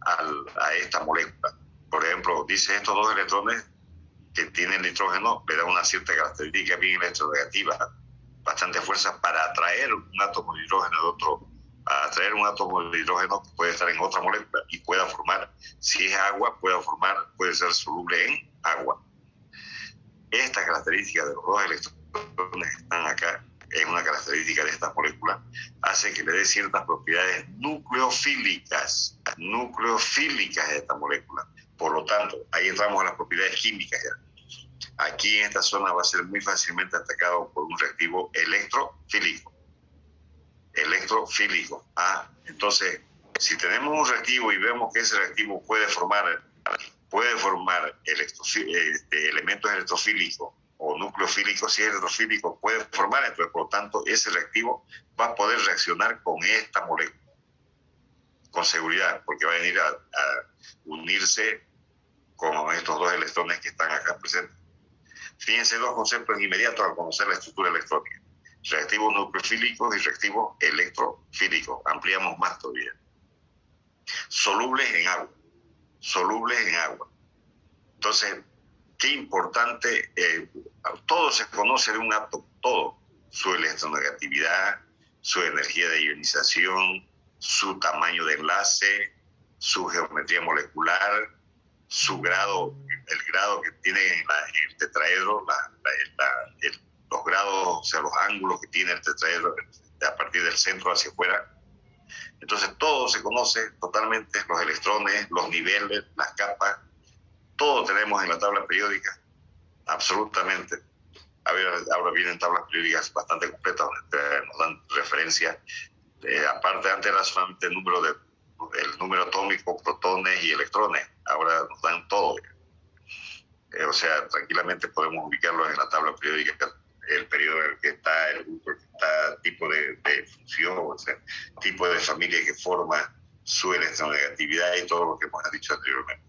a esta molécula. Por ejemplo, dice estos dos electrones que tienen nitrógeno le dan una cierta característica bien electronegativa, bastante fuerza para atraer un átomo de hidrógeno de otro, para atraer un átomo de hidrógeno que puede estar en otra molécula y pueda formar, si es agua, puede ser soluble en agua. Esta característica de los dos electrones que están acá, es una característica de esta molécula, hace que le dé ciertas propiedades nucleofílicas de esta molécula. Por lo tanto, ahí entramos a las propiedades químicas ya. Aquí en esta zona va a ser muy fácilmente atacado por un reactivo electrofílico. Entonces, si tenemos un reactivo y vemos que ese reactivo puede formar elementos electrofílicos o nucleofílicos, si es electrofílico puede formar, entonces por lo tanto ese reactivo va a poder reaccionar con esta molécula con seguridad, porque va a venir a unirse con estos dos electrones que están acá presentes. Fíjense dos conceptos inmediatos al conocer la estructura electrónica: reactivos nucleofílicos y reactivos electrofílicos. Ampliamos más todavía. Solubles en agua. Entonces, qué importante, todo se conoce de un átomo, todo, su electronegatividad, su energía de ionización, su tamaño de enlace, su geometría molecular, su grado, el grado que tiene en el tetraedro, los grados, o sea, los ángulos que tiene el tetraedro a partir del centro hacia afuera. Entonces todo se conoce totalmente, los electrones, los niveles, las capas, todo tenemos en la tabla periódica, absolutamente. A ver, ahora vienen tablas periódicas bastante completas, donde nos dan referencia. Aparte, antes era solamente el número atómico, protones y electrones. Ahora nos dan todo. O sea, tranquilamente podemos ubicarlo en la tabla periódica, el periodo en el que está, el grupo en el que está, tipo de función, o sea, tipo de familia que forma, su electronegatividad y todo lo que hemos dicho anteriormente.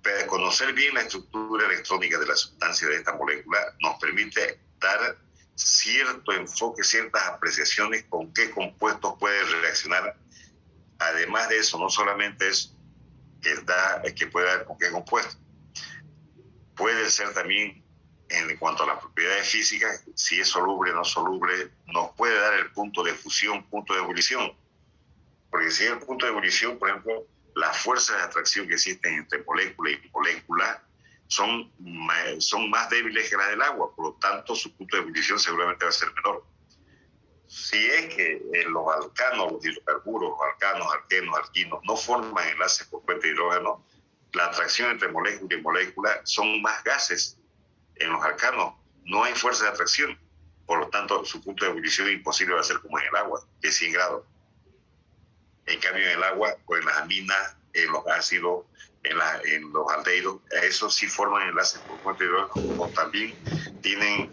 Pero conocer bien la estructura electrónica de la sustancia de esta molécula nos permite dar cierto enfoque, ciertas apreciaciones con qué compuestos puede reaccionar. Además de eso, no solamente es que puede dar con qué compuesto, puede ser también en cuanto a las propiedades físicas, si es soluble o no soluble, nos puede dar el punto de fusión, punto de ebullición. Porque si es el punto de ebullición, por ejemplo, las fuerzas de atracción que existen entre molécula y molécula son más débiles que las del agua, por lo tanto su punto de ebullición seguramente va a ser menor. Si es que los alcanos, los hidrocarburos, alcanos, alquenos, alquinos, no forman enlaces por puente de hidrógeno, la atracción entre molécula y molécula son más gases. En los alcanos no hay fuerza de atracción, por lo tanto su punto de ebullición imposible va a ser como en el agua, que es 100 grados. En cambio en el agua, o en las aminas, en los ácidos, en los aldehídos, esos sí forman enlaces por puente de hidrógeno, o también tienen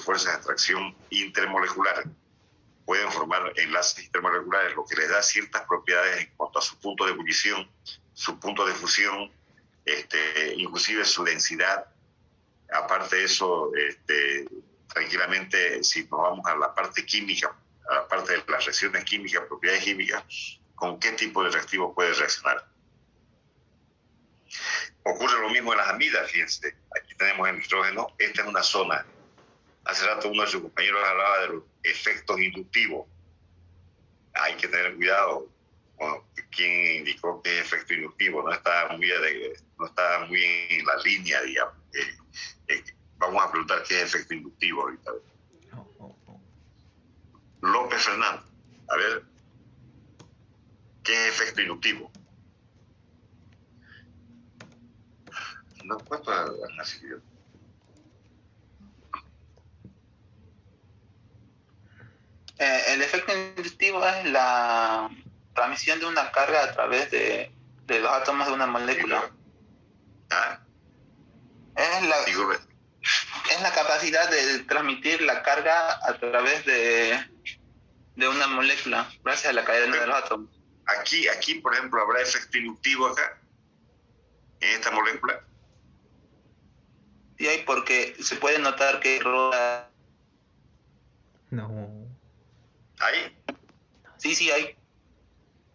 fuerzas de atracción intermolecular. Pueden formar enlaces intermoleculares, lo que les da ciertas propiedades en cuanto a su punto de ebullición, su punto de fusión, inclusive su densidad. Aparte de eso, tranquilamente, si nos vamos a la parte química, a la parte de las reacciones químicas, propiedades químicas, ¿con qué tipo de reactivo puede reaccionar? Ocurre lo mismo en las amidas, fíjense. Aquí tenemos el nitrógeno, esta es una zona. Hace rato uno de sus compañeros hablaba de los efectos inductivos. Hay que tener cuidado con quién indicó que es efecto inductivo. No está muy en la línea, digamos. Vamos a preguntar qué es efecto inductivo ahorita. López Fernández, a ver, ¿qué es efecto inductivo? No he puesto a Nacidio. El efecto inductivo es la transmisión de una carga a través de los átomos de una molécula. ¿Ah? Es la capacidad de transmitir la carga a través de una molécula, gracias a la cadena de los átomos. Aquí, por ejemplo, ¿habrá efecto inductivo acá? ¿En esta molécula? Sí hay, porque se puede notar que roda... No. ¿Hay? Sí hay.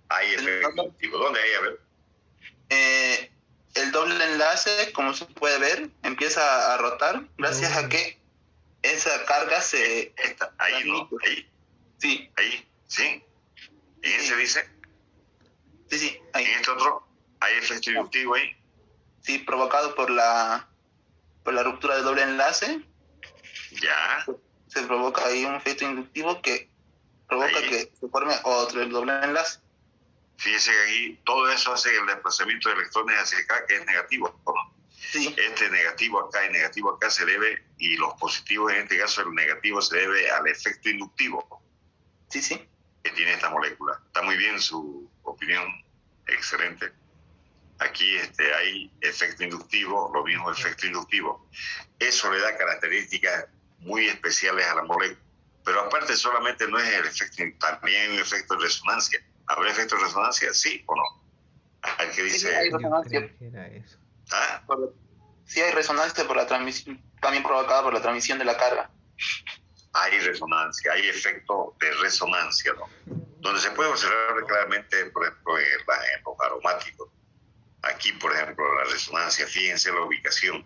Hay efecto inductivo. ¿Dónde hay? A ver. El doble enlace, como se puede ver, empieza a rotar gracias a que esa carga se... Ahí, ¿no? Ahí. Sí. Ahí, ¿sí? ¿Y ese dice? Sí, ahí. ¿En este otro? ¿Hay efecto inductivo ahí? Sí, provocado por la ruptura del doble enlace. Ya. Se provoca ahí un efecto inductivo que provoca que se forme otro doble enlace. Fíjese que aquí todo eso hace el desplazamiento de electrones hacia acá, que es negativo, ¿no? Sí. Este negativo acá y negativo acá se debe, y los positivos en este caso, el negativo se debe al efecto inductivo. Sí. Que tiene esta molécula. Está muy bien su opinión, excelente. Aquí hay efecto inductivo, lo mismo efecto inductivo. Eso le da características muy especiales a la molécula. Pero aparte solamente no es el efecto, también hay un efecto de resonancia. ¿Habrá efecto de resonancia? ¿Sí o no? ¿Al que dice? Sí, hay resonancia. ¿Ah? Sí hay resonancia por la transmisión, también provocada por la transmisión de la carga. Hay resonancia, hay efecto de resonancia, ¿no? Donde se puede observar claramente, por ejemplo, en los aromáticos. Aquí, por ejemplo, la resonancia, fíjense la ubicación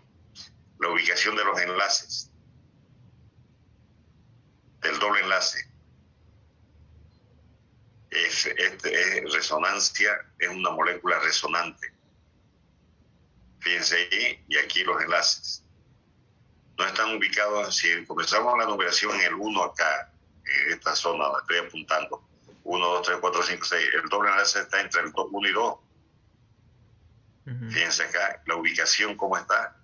de los enlaces, del doble enlace. Resonancia es una molécula resonante. Fíjense ahí, y aquí los enlaces. No están ubicados, si comenzamos la numeración en el 1 acá, en esta zona donde estoy apuntando, 1, 2, 3, 4, 5, 6, el doble enlace está entre el 1 y 2. Fíjense acá, la ubicación cómo está.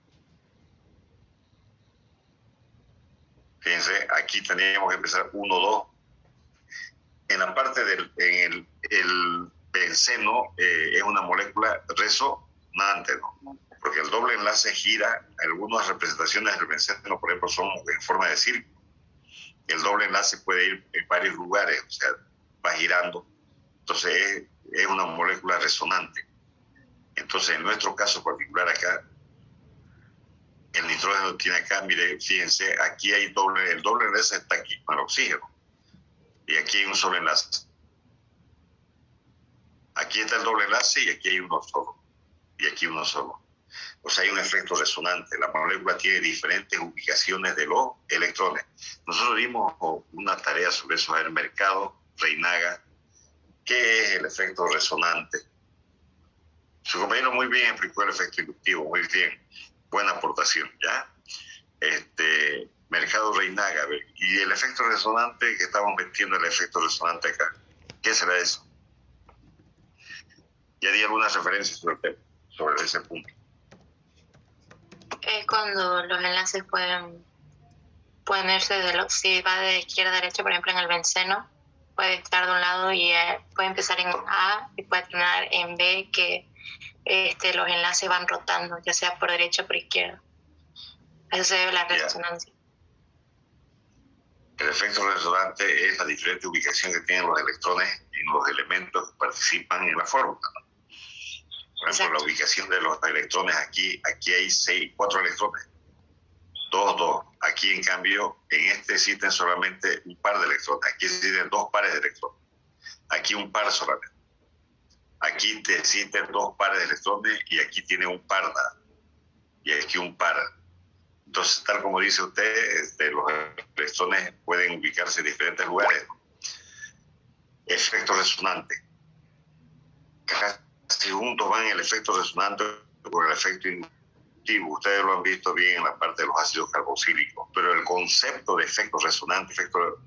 Fíjense, aquí teníamos que empezar 1, 2. En la parte el benceno es una molécula resonante, ¿no? Porque el doble enlace gira. Algunas representaciones del benceno, por ejemplo, son en forma de círculo. El doble enlace puede ir en varios lugares, o sea, va girando. Entonces es una molécula resonante. Entonces, en nuestro caso particular acá, el nitrógeno tiene acá, mire, fíjense, aquí hay el doble enlace está aquí con el oxígeno. Y aquí hay un solo enlace. Aquí está el doble enlace y aquí hay uno solo. Y aquí uno solo. O sea, hay un efecto resonante. La molécula tiene diferentes ubicaciones de los electrones. Nosotros dimos una tarea sobre eso en el Mercado, Reinaga. ¿Qué es el efecto resonante? Su compañero muy bien explicó el efecto inductivo, muy bien. Buena aportación, ¿ya? Mercado Reinaga, a ver. Y el efecto resonante, que estamos metiendo el efecto resonante acá. ¿Qué será eso? Ya di algunas referencias sobre ese punto. Es cuando los enlaces pueden irse si va de izquierda a derecha, por ejemplo en el benceno, puede estar de un lado y puede empezar en A y puede terminar en B, que los enlaces van rotando, ya sea por derecha o por izquierda. A eso se debe la resonancia. El efecto resonante es la diferente ubicación que tienen los electrones en los elementos que participan en la fórmula, ¿no? Por ejemplo, la ubicación de los electrones aquí hay 4 electrones. 2. Aquí, en cambio, en este existen solamente un par de electrones. Aquí existen 2 pares de electrones. Aquí un par solamente. Aquí existen 2 pares de electrones y aquí tiene un par nada. Y aquí un par. Entonces, tal como dice usted, los electrones pueden ubicarse en diferentes lugares. Efecto resonante. Casi juntos van el efecto resonante con el efecto inductivo. Ustedes lo han visto bien en la parte de los ácidos carboxílicos. Pero el concepto de efecto resonante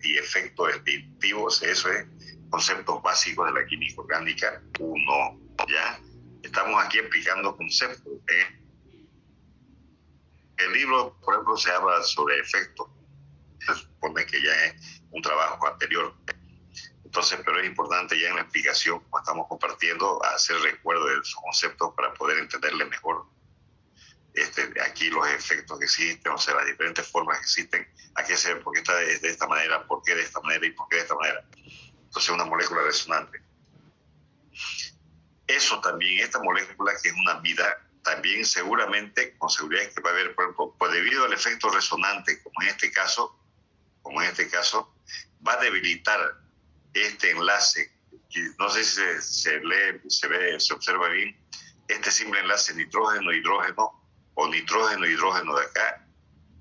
y efecto inductivo, eso es conceptos básicos de la química orgánica 1. ¿Ya? Estamos aquí explicando conceptos. El libro, por ejemplo, se habla sobre efectos. Se supone que ya es un trabajo anterior. Entonces, pero es importante ya en la explicación, como estamos compartiendo, hacer recuerdo de esos conceptos para poder entenderle mejor aquí los efectos que existen, o sea, las diferentes formas que existen, a qué se ve, por qué está de esta manera, por qué de esta manera y por qué de esta manera. Entonces, una molécula resonante. Eso también, esta molécula que es una amida, también seguramente, con seguridad es que va a haber, por ejemplo, pues debido al efecto resonante, como en este caso, va a debilitar este enlace, que no sé si se lee, se observa bien, este simple enlace nitrógeno-hidrógeno o nitrógeno-hidrógeno de acá,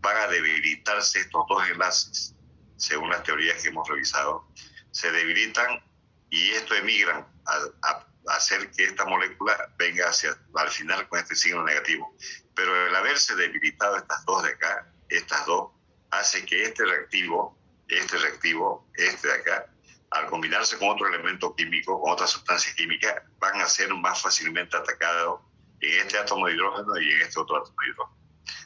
van a debilitarse estos 2 enlaces, según las teorías que hemos revisado, se debilitan y esto emigran a hacer que esta molécula venga al final con este signo negativo. Pero el haberse debilitado estas 2 de acá, estas 2, hace que este reactivo de acá, al combinarse con otro elemento químico, con otra sustancia química, van a ser más fácilmente atacados en este átomo de hidrógeno y en este otro átomo de hidrógeno.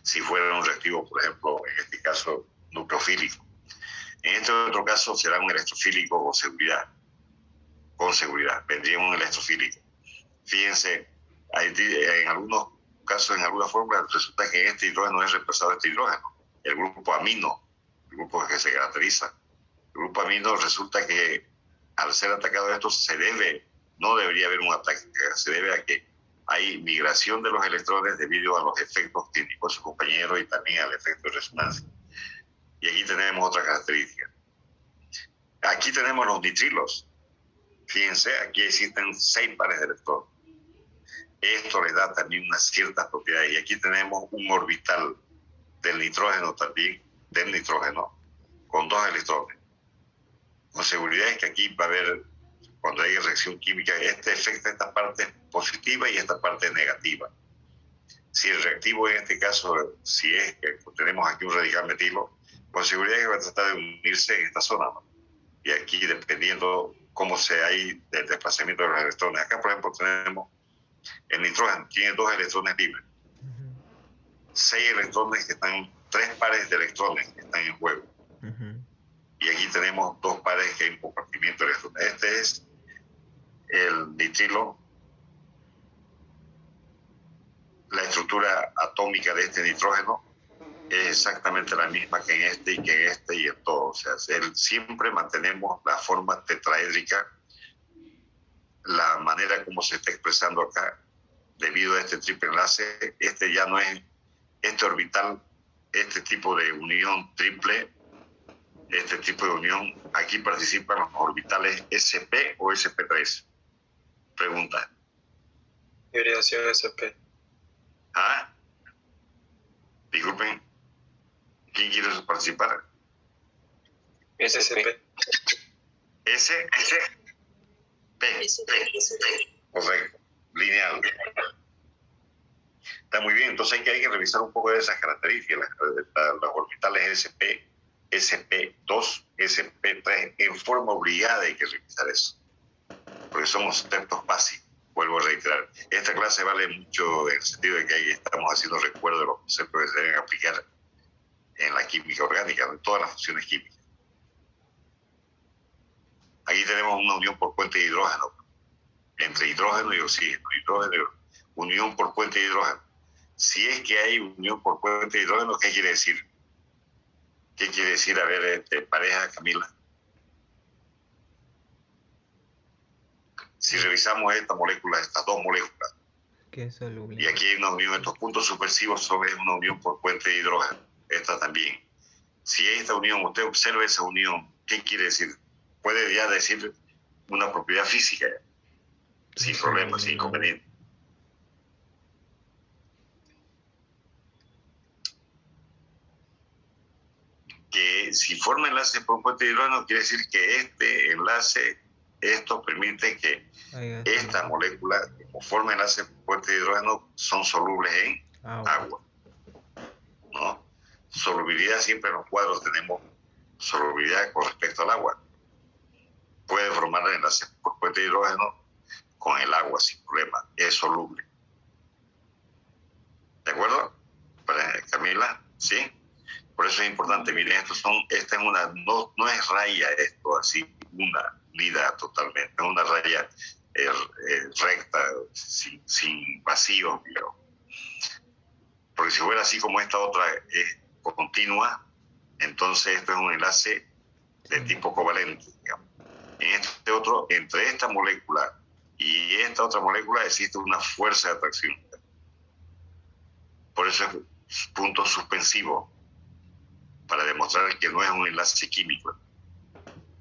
Si fuera un reactivo, por ejemplo, en este caso, nucleofílico. En este otro caso será un electrofílico con seguridad. Vendría un electrofílico. Fíjense, en algunos casos, en alguna forma, resulta que este hidrógeno es reemplazado de este hidrógeno. El grupo amino, el grupo que se caracteriza. El grupo amino resulta que al ser atacado esto no debería haber un ataque, se debe a que hay migración de los electrones debido a los efectos que indicó su compañero y también al efecto de resonancia. Y aquí tenemos otra característica. Aquí tenemos los nitrilos. Fíjense, aquí existen 6 pares de electrones. Esto le da también unas ciertas propiedades. Y aquí tenemos un orbital del nitrógeno también, con 2 electrones. Con seguridad es que aquí va a haber, cuando hay reacción química, este efecto, esta parte es positiva y esta parte es negativa. Si el reactivo en este caso, si es que tenemos aquí un radical metilo, con seguridad es que va a tratar de unirse en esta zona, ¿no? Y aquí, dependiendo cómo sea ahí el desplazamiento de los electrones. Acá, por ejemplo, tenemos el nitrógeno, tiene 2 electrones libres. 6 electrones que están, 3 pares de electrones que están en juego. Y aquí tenemos 2 pares que hay un compartimiento de electrones. Este es el nitrilo. La estructura atómica de este nitrógeno es exactamente la misma que en este y en todo. O sea, siempre mantenemos la forma tetraédrica la manera como se está expresando acá, debido a este triple enlace, ya no es este orbital, este tipo de unión triple, este tipo de unión, aquí participan los orbitales SP o SP3. Pregunta. Debería ser SP. ¿Ah? Disculpen. ¿Quién quiere participar? SP. S, P. Correcto. Lineal. Está muy bien. Entonces hay que revisar un poco de esas características. Las orbitales SP, SP2, SP3, en forma obligada hay que revisar eso. Porque somos textos básicos. Vuelvo a reiterar. Esta clase vale mucho en el sentido de que ahí estamos haciendo recuerdo de los conceptos que se deben aplicar en la química orgánica, en todas las funciones químicas. Aquí tenemos una unión por puente de hidrógeno, entre hidrógeno y oxígeno, unión por puente de hidrógeno. Si es que hay unión por puente de hidrógeno, ¿qué quiere decir? ¿Qué quiere decir? A ver, pareja, Camila. Si revisamos esta molécula, estas dos moléculas, que es soluble. Y aquí hay una unión, estos puntos suspensivos son una unión por puente de hidrógeno, esta también. Si esta unión, usted observa esa unión, ¿qué quiere decir? Puede ya decir una propiedad física, sin problema, sin inconveniente. Que si forma enlace por puente de hidrógeno, quiere decir que este enlace, esto permite que esta molécula, como forma enlace por puente de hidrógeno, son solubles en agua. ¿No? Solubilidad, siempre en los cuadros tenemos solubilidad con respecto al agua. Puede formar el enlace por puente de hidrógeno con el agua sin problema, es soluble. ¿De acuerdo? Camila, ¿sí? Por eso es importante, miren, esta es una, no es raya esto, así, una unida totalmente, es una raya recta, sin vacío, digamos. Porque si fuera así como esta otra es continua, entonces esto es un enlace de tipo covalente, digamos. En este otro, entre esta molécula y esta otra molécula existe una fuerza de atracción. Por eso es punto suspensivo, para demostrar que no es un enlace químico.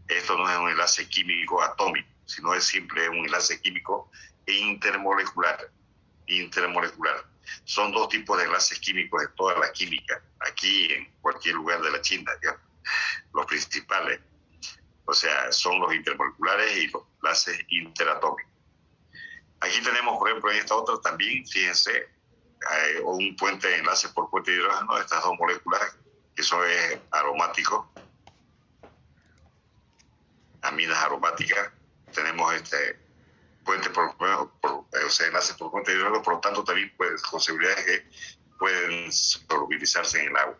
Esto no es un enlace químico atómico, sino es simple un enlace químico intermolecular. Son dos tipos de enlaces químicos en toda la química, aquí en cualquier lugar de la China, digamos, los principales. O sea, son los intermoleculares y los enlaces interatómicos. Aquí tenemos, por ejemplo, en esta otra también, fíjense, un puente de enlace por puente de hidrógeno, estas dos moléculas, que son aromáticos, aminas aromáticas. Tenemos puente enlace por puente de hidrógeno, por lo tanto también con seguridad que pueden solubilizarse en el agua.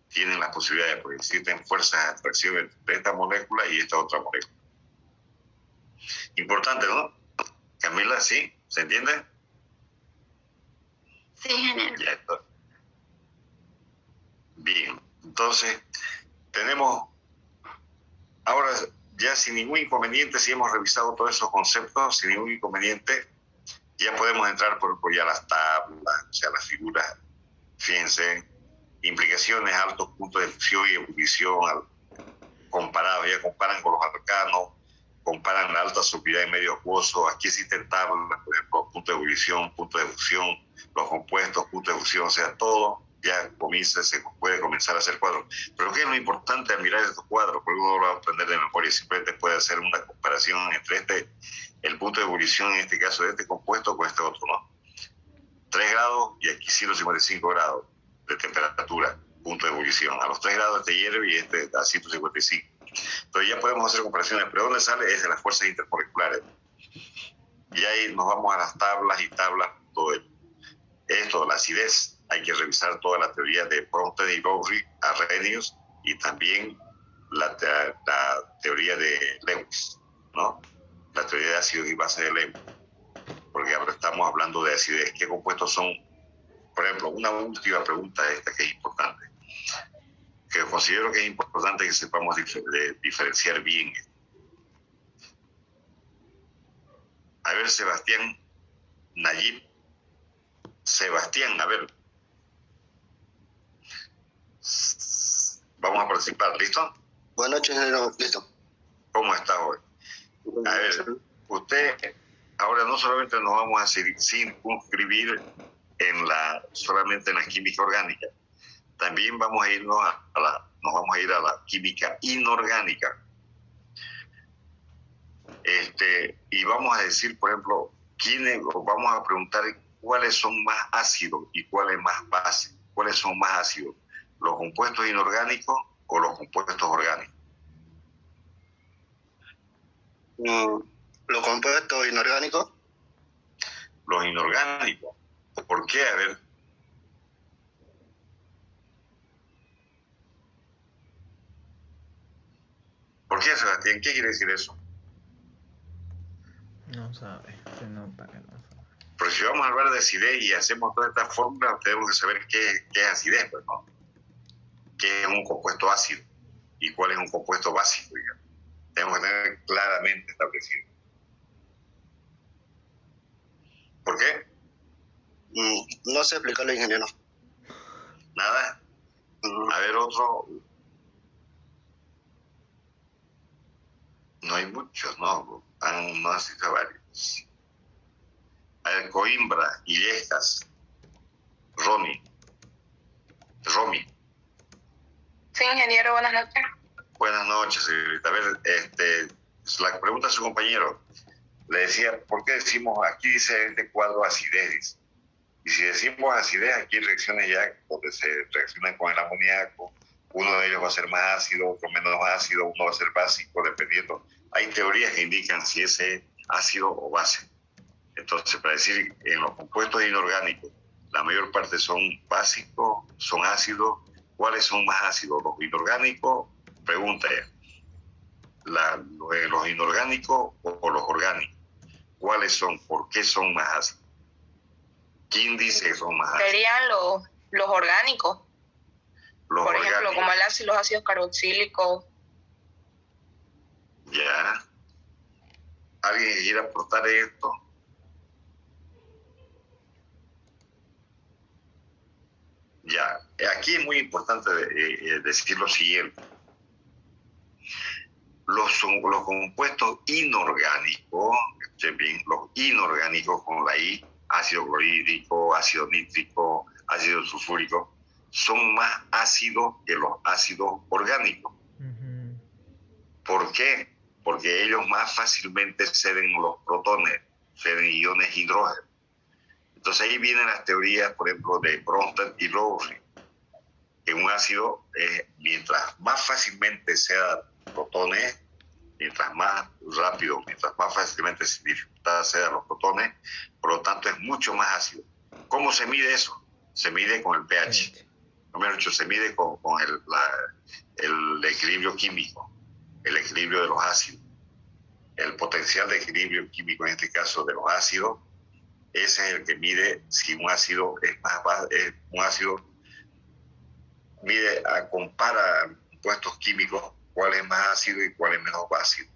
Tienen las posibilidades, porque existen fuerzas de atracción entre esta molécula y esta otra molécula. Importante, ¿no? Camila, ¿sí? ¿Se entiende? Sí, genial. Ya está. Bien, entonces tenemos ahora ya sin ningún inconveniente, si hemos revisado todos esos conceptos, sin ningún inconveniente, ya podemos entrar por ejemplo ya las tablas, o sea, las figuras. Fíjense, implicaciones, altos puntos de fusión y ebullición comparados, ya comparan con los alcanos, comparan la alta solubilidad en medio acuoso. Aquí existen tablas, por ejemplo, puntos de ebullición, puntos de fusión, los compuestos, puntos de fusión, o sea, todo ya se puede comenzar a hacer cuadros. Pero ¿qué es lo importante al mirar estos cuadros? Porque uno lo va a aprender de memoria, simplemente puede hacer una comparación entre el punto de ebullición, en este caso de este compuesto, con este otro, ¿no? 3 grados y aquí 155 grados de temperatura, punto de ebullición. A los 3 grados este hierve y este a 155. Entonces ya podemos hacer comparaciones, pero ¿dónde sale? Es de las fuerzas intermoleculares. Y ahí nos vamos a las tablas y tablas, todo esto, la acidez. Hay que revisar toda la teoría de Bronsted y Lowry, Arrhenius, y también la teoría de Lewis, ¿no? La teoría de ácidos y bases de Lewis. Porque ahora estamos hablando de acidez. ¿Qué compuestos son? Por ejemplo, una última pregunta esta que es importante, que considero que es importante que sepamos diferenciar bien. A ver, Sebastián, Nayib. Sebastián, a ver. Vamos a participar, ¿listo? Buenas noches, ingeniero, listo. ¿Cómo está hoy? A ver, usted, ahora no solamente nos vamos a circunscribir solamente en la química orgánica, también vamos a irnos nos vamos a ir a la química inorgánica. Y vamos a decir, por ejemplo, vamos a preguntar cuáles son más ácidos y cuáles más bases. ¿Cuáles son más ácidos? ¿Los compuestos inorgánicos o los compuestos orgánicos? ¿Los compuestos inorgánicos? Los inorgánicos. ¿Por qué? A ver. ¿Por qué, Sebastián? ¿Qué quiere decir eso? No sabe, se nota que no sabe. Pero si vamos a hablar de acidez y hacemos todas estas fórmulas, tenemos que saber qué es acidez, pues, ¿no? ¿Qué es un compuesto ácido? ¿Y cuál es un compuesto básico? Digamos. Tenemos que tener claramente establecido. ¿Por qué? No sé explicarlo, ingeniero. ¿Nada? A ver, otro. No hay muchos, ¿no? No han sido varios. A ver, Coimbra, Illescas, Romy. Sí, ingeniero, buenas noches. Buenas noches, señorita. A ver, la pregunta a su compañero. Le decía, ¿por qué decimos, aquí dice este cuadro acidez? Y si decimos acidez, aquí hay reacciones ya donde se reaccionan con el amoníaco. Uno de ellos va a ser más ácido, otro menos ácido, uno va a ser básico, dependiendo. Hay teorías que indican si ese es ácido o base. Entonces, para decir, en los compuestos inorgánicos, la mayor parte son básicos, son ácidos. ¿Cuáles son más ácidos? ¿Los inorgánicos? Pregunta es, ¿los inorgánicos o los orgánicos? ¿Cuáles son? ¿Por qué son más ácidos? ¿Quién dice que son más ácidos? Serían los orgánicos. Por ejemplo, orgánicos. como los ácidos carboxílicos. Ya. ¿Alguien quiere aportar esto? Ya. Aquí es muy importante decir lo siguiente. Los compuestos inorgánicos, los inorgánicos con la I, ácido clorhídrico, ácido nítrico, ácido sulfúrico, son más ácidos que los ácidos orgánicos. ¿Por qué? Porque ellos más fácilmente ceden los protones, ceden iones hidrógeno. Entonces ahí vienen las teorías, por ejemplo, de Bronsted y Lowry, que un ácido, mientras más fácilmente cedan protones, mientras más rápido, mientras más fácilmente cedan los protones, por lo tanto es mucho más ácido. ¿Cómo se mide eso? Se mide con el pH. No mejor dicho, se mide con el equilibrio químico, el equilibrio de los ácidos. El potencial de equilibrio químico, en este caso de los ácidos, ese es el que mide si un ácido es un ácido, compara compuestos químicos, cuál es más ácido y cuál es menos ácido.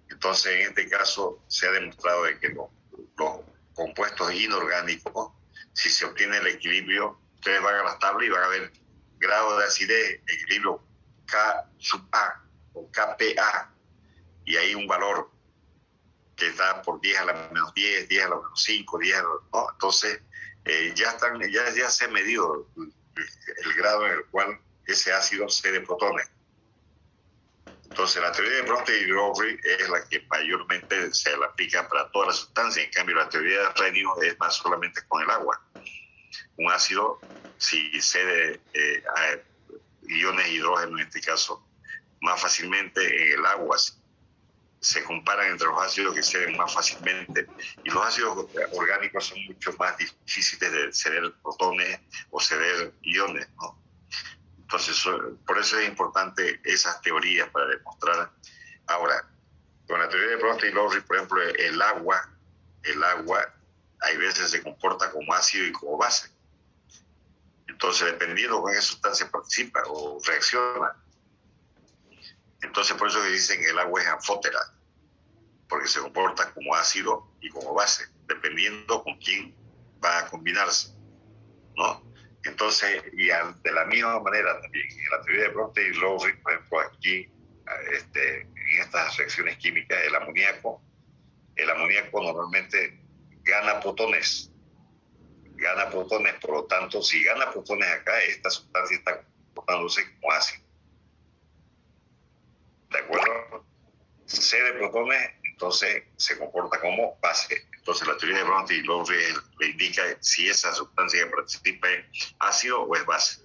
Entonces, en este caso, se ha demostrado de que los compuestos inorgánicos, si se obtiene el equilibrio, ustedes van a las tablas y van a ver grado de acidez, equilibrio K sub A o KPA, y hay un valor que está por 10 a la menos 10, 10 a la menos 5, 10 a la... ¿no? Entonces, ya se ha medido el grado en el cual ese ácido cede protones. Entonces, la teoría de Bronsted y Lowry es la que mayormente se la aplica para todas las sustancias. En cambio, la teoría de Renio es más solamente con el agua. Un ácido, si cede iones de hidrógeno, en este caso, más fácilmente en el agua se comparan entre los ácidos que ceden más fácilmente, y los ácidos orgánicos son mucho más difíciles de ceder protones o ceder iones, ¿no? Entonces, por eso es importante esas teorías para demostrar. Ahora, con la teoría de Bronsted y Lowry, por ejemplo, el agua hay veces se comporta como ácido y como base. Entonces, dependiendo con qué sustancia participa o reacciona. Entonces, por eso que dicen que el agua es anfótera, porque se comporta como ácido y como base, dependiendo con quién va a combinarse, ¿no? Entonces, y de la misma manera también, en la teoría de Bronte y Lowry, por ejemplo, aquí, en estas reacciones químicas, el amoníaco normalmente gana protones, por lo tanto, si gana protones acá, esta sustancia está comportándose como ácido. ¿De acuerdo? Cede protones, entonces se comporta como base. Entonces la teoría de Bronte y Lowry le indica si esa sustancia que participa es ácido o es base.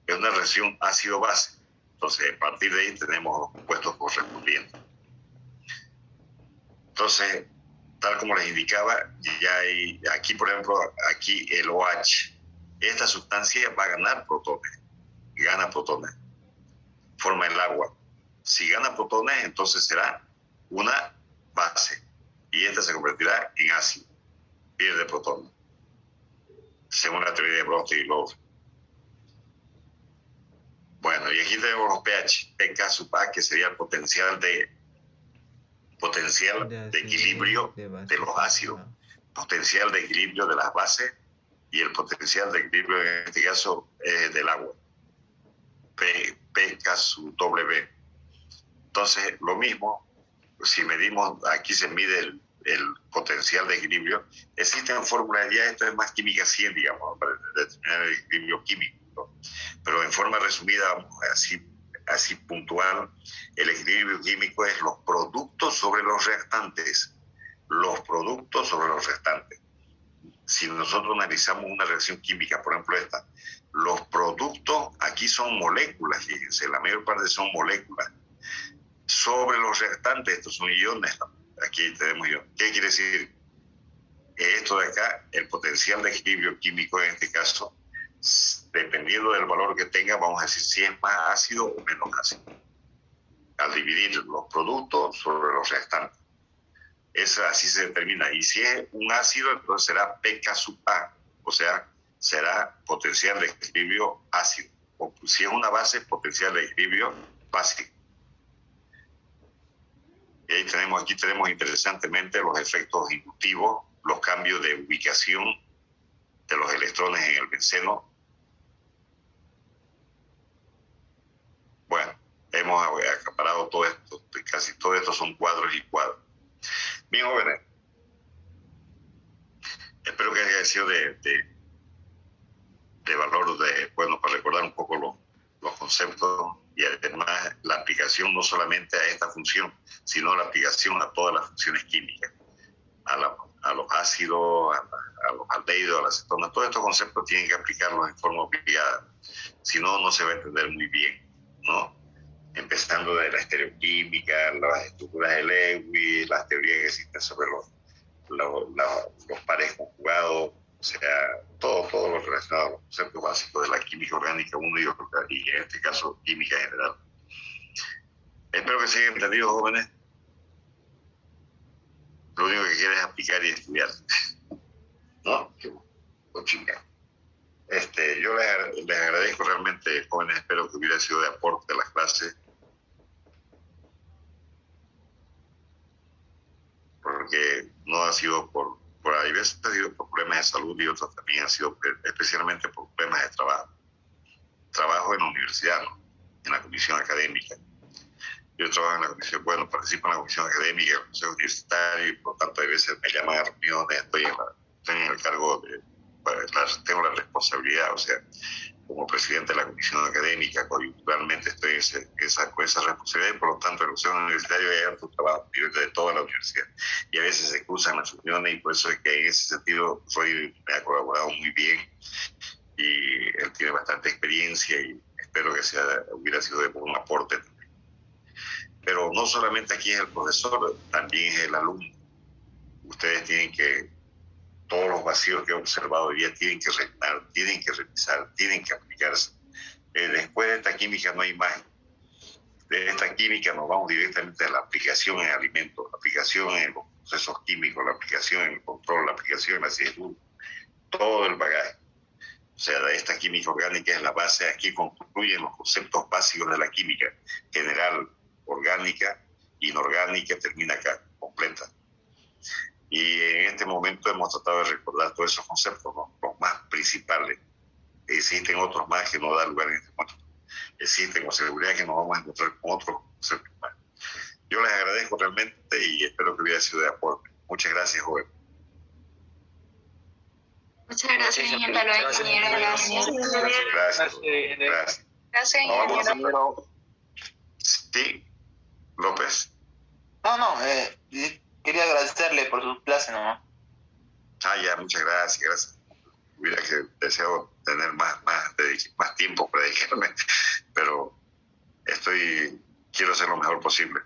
Es una reacción ácido-base. Entonces a partir de ahí tenemos los compuestos correspondientes. Entonces, tal como les indicaba, ya hay aquí, por ejemplo, aquí el OH. Esta sustancia va a ganar protones. Gana protones. Forma el agua. Si gana protones, entonces será una base. Y esta se convertirá en ácido. Pierde protones. Según la teoría de Bronte y Lowry. Bueno, y aquí tenemos los pH. pK sub A, que sería el potencial de equilibrio de los ácidos, potencial de equilibrio de las bases y el potencial de equilibrio en este caso del agua, pK sub W. Entonces lo mismo, si medimos, aquí se mide el potencial de equilibrio, existen fórmulas, ya esto es más química 100, digamos, para determinar el equilibrio químico, ¿no? Pero en forma resumida, vamos así puntual, el equilibrio químico es los productos sobre los reactantes. Los productos sobre los reactantes. Si nosotros analizamos una reacción química, por ejemplo esta, los productos aquí son moléculas, fíjense, la mayor parte son moléculas. Sobre los reactantes, estos son iones, aquí tenemos iones. ¿Qué quiere decir? Esto de acá, el potencial de equilibrio químico en este caso, dependiendo del valor que tenga, vamos a decir si es más ácido o menos ácido. Al dividir los productos sobre los restantes. Así se determina. Y si es un ácido, entonces será pK sub A, o sea, será potencial de equilibrio ácido. O si es una base, potencial de equilibrio básico. Y ahí aquí tenemos interesantemente los efectos inductivos, los cambios de ubicación de los electrones en el benceno. Bueno, hemos acaparado todo esto, casi todo esto son cuadros y cuadros. Bien, jóvenes, espero que haya sido de valor, bueno, para recordar un poco los conceptos y además la aplicación no solamente a esta función, sino la aplicación a todas las funciones químicas, a los ácidos, a los aldehídos, a las cetonas. Todos estos conceptos tienen que aplicarlos en forma obligada, si no, no se va a entender muy bien, ¿no? Empezando de la estereoquímica, las estructuras de Lewis, las teorías que existen sobre los pares conjugados, o sea, todo lo relacionado a los conceptos básicos de la química orgánica 1 y otra, y en este caso química general. Espero que se hayan entendido, jóvenes. Lo único que quieren es aplicar y estudiar, ¿no? Chinga. Yo les agradezco realmente, jóvenes, espero que hubiera sido de aporte a las clases, porque no ha sido hay veces ha sido por problemas de salud y otras también han sido especialmente por problemas de trabajo en la universidad, ¿no? En la comisión académica. Yo trabajo en la comisión, bueno, participo en la comisión académica, en el consejo universitario, y por tanto a veces me llaman a reuniones, estoy en el cargo tengo la responsabilidad, o sea, como presidente de la comisión académica, coyunturalmente estoy con esa responsabilidad, y por lo tanto el consejo universitario es harto trabajo de toda la universidad, y a veces se cruzan las reuniones, y por eso es que en ese sentido Roy me ha colaborado muy bien, y él tiene bastante experiencia, y espero que hubiera sido de buen aporte también. Pero no solamente aquí es el profesor, también es el alumno. Ustedes tienen que, todos los vacíos que he observado hoy día tienen que rellenar, tienen que revisar, tienen que aplicarse. Después de esta química no hay más. De esta química nos vamos directamente a la aplicación en alimentos, la aplicación en los procesos químicos, la aplicación en el control, la aplicación en la salud, todo el bagaje. O sea, de esta química orgánica es la base. Aquí concluyen los conceptos básicos de la química general, orgánica, inorgánica, termina acá. completa. Y en este momento hemos tratado de recordar todos esos conceptos, ¿no? Los más principales. Existen otros más que no dan lugar en este momento. Existen con seguridad que nos vamos a encontrar con otros conceptos más. Yo les agradezco realmente y espero que hubiera sido de aporte. Muchas gracias, joven. Muchas gracias, ingeniero. Gracias. Gracias, ingeniero. Sí, López. No, quería agradecerle por sus clases nomás. Ya, muchas gracias. Hubiera que deseado tener más tiempo para dedicarme, pero quiero hacer lo mejor posible,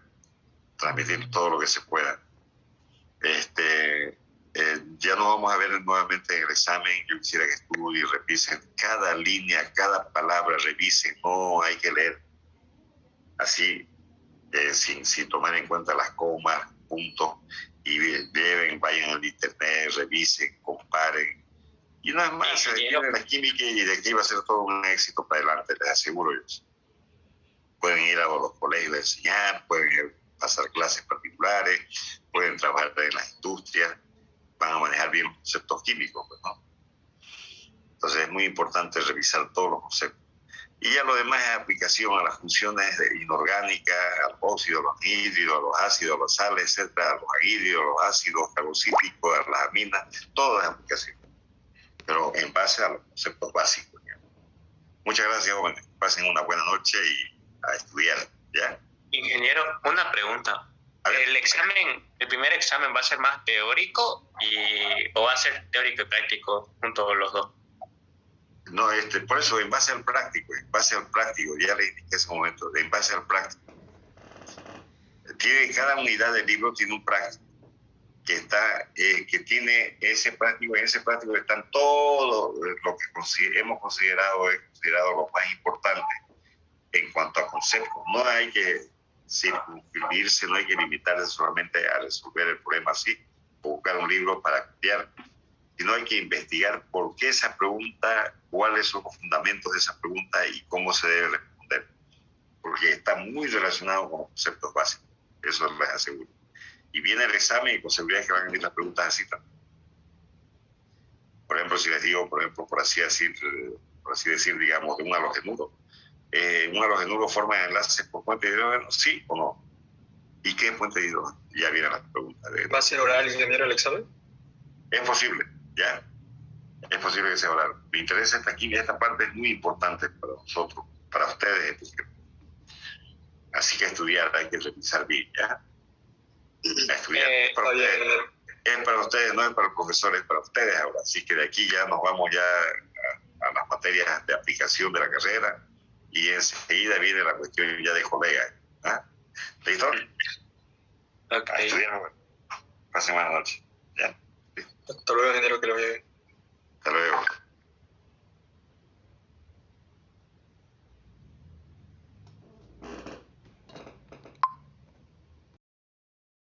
transmitir todo lo que se pueda. Ya nos vamos a ver nuevamente en el examen. Yo quisiera que estudien y revisen cada línea, cada palabra, revisen, no hay que leer así, sin tomar en cuenta las comas, puntos, y vayan al internet, revisen, comparen. Y una vez más, se detiene la química y de aquí va a ser todo un éxito para adelante, les aseguro yo. Pueden ir a los colegios a enseñar, pueden pasar clases particulares, pueden trabajar en las industrias, van a manejar bien los conceptos químicos, pues, ¿no? Entonces es muy importante revisar todos los conceptos. Y ya lo demás es aplicación a las funciones inorgánicas, al óxido, a los anhídridos, a los ácidos, a las sales, etcétera, a los anhídridos, a los ácidos carboxílicos, a las aminas, todo es aplicación, pero en base a los conceptos básicos. ¿Ya? Muchas gracias, jóvenes. Pasen una buena noche y a estudiar, ¿ya? Ingeniero, una pregunta. ¿El primer examen va a ser más teórico o va a ser teórico y práctico juntos los dos? No, por eso, en base al práctico, ya le indiqué ese momento, en base al práctico. Cada unidad del libro tiene un práctico, que tiene ese práctico. En ese práctico están todo lo que hemos considerado lo más importante en cuanto a conceptos. No hay que circunscribirse, no hay que limitarse solamente a resolver el problema así, o buscar un libro para copiar, sino hay que investigar por qué esa pregunta, cuáles son los fundamentos de esa pregunta y cómo se debe responder, porque está muy relacionado con los conceptos básicos, eso les aseguro. Y viene el examen y con seguridad que van a venir las preguntas así también. Por ejemplo, si les digo, por así decir, digamos, de un halogenuro. ¿Un halogenuro forma enlaces por puente de hidrógeno? ¿Sí o no? ¿Y qué es puente de hidrógeno? Ya vienen las preguntas. ¿Va a ser oral, ingeniero, el examen? Es posible, ¿ya? Es posible que sea oral. Me interesa esta parte es muy importante para nosotros, para ustedes. Así que estudiar, hay que revisar bien, ¿ya? A estudiar. Es para ustedes, no es para el profesor, es para ustedes ahora. Así que de aquí ya nos vamos ya a las materias de aplicación de la carrera y enseguida viene la cuestión ya de colegas. ¿Ah? ¿Listo? Ok. A estudiar. Pasen buenas noches. ¿Ya? Hasta luego, ingeniero, que lo vea bien. Hasta luego.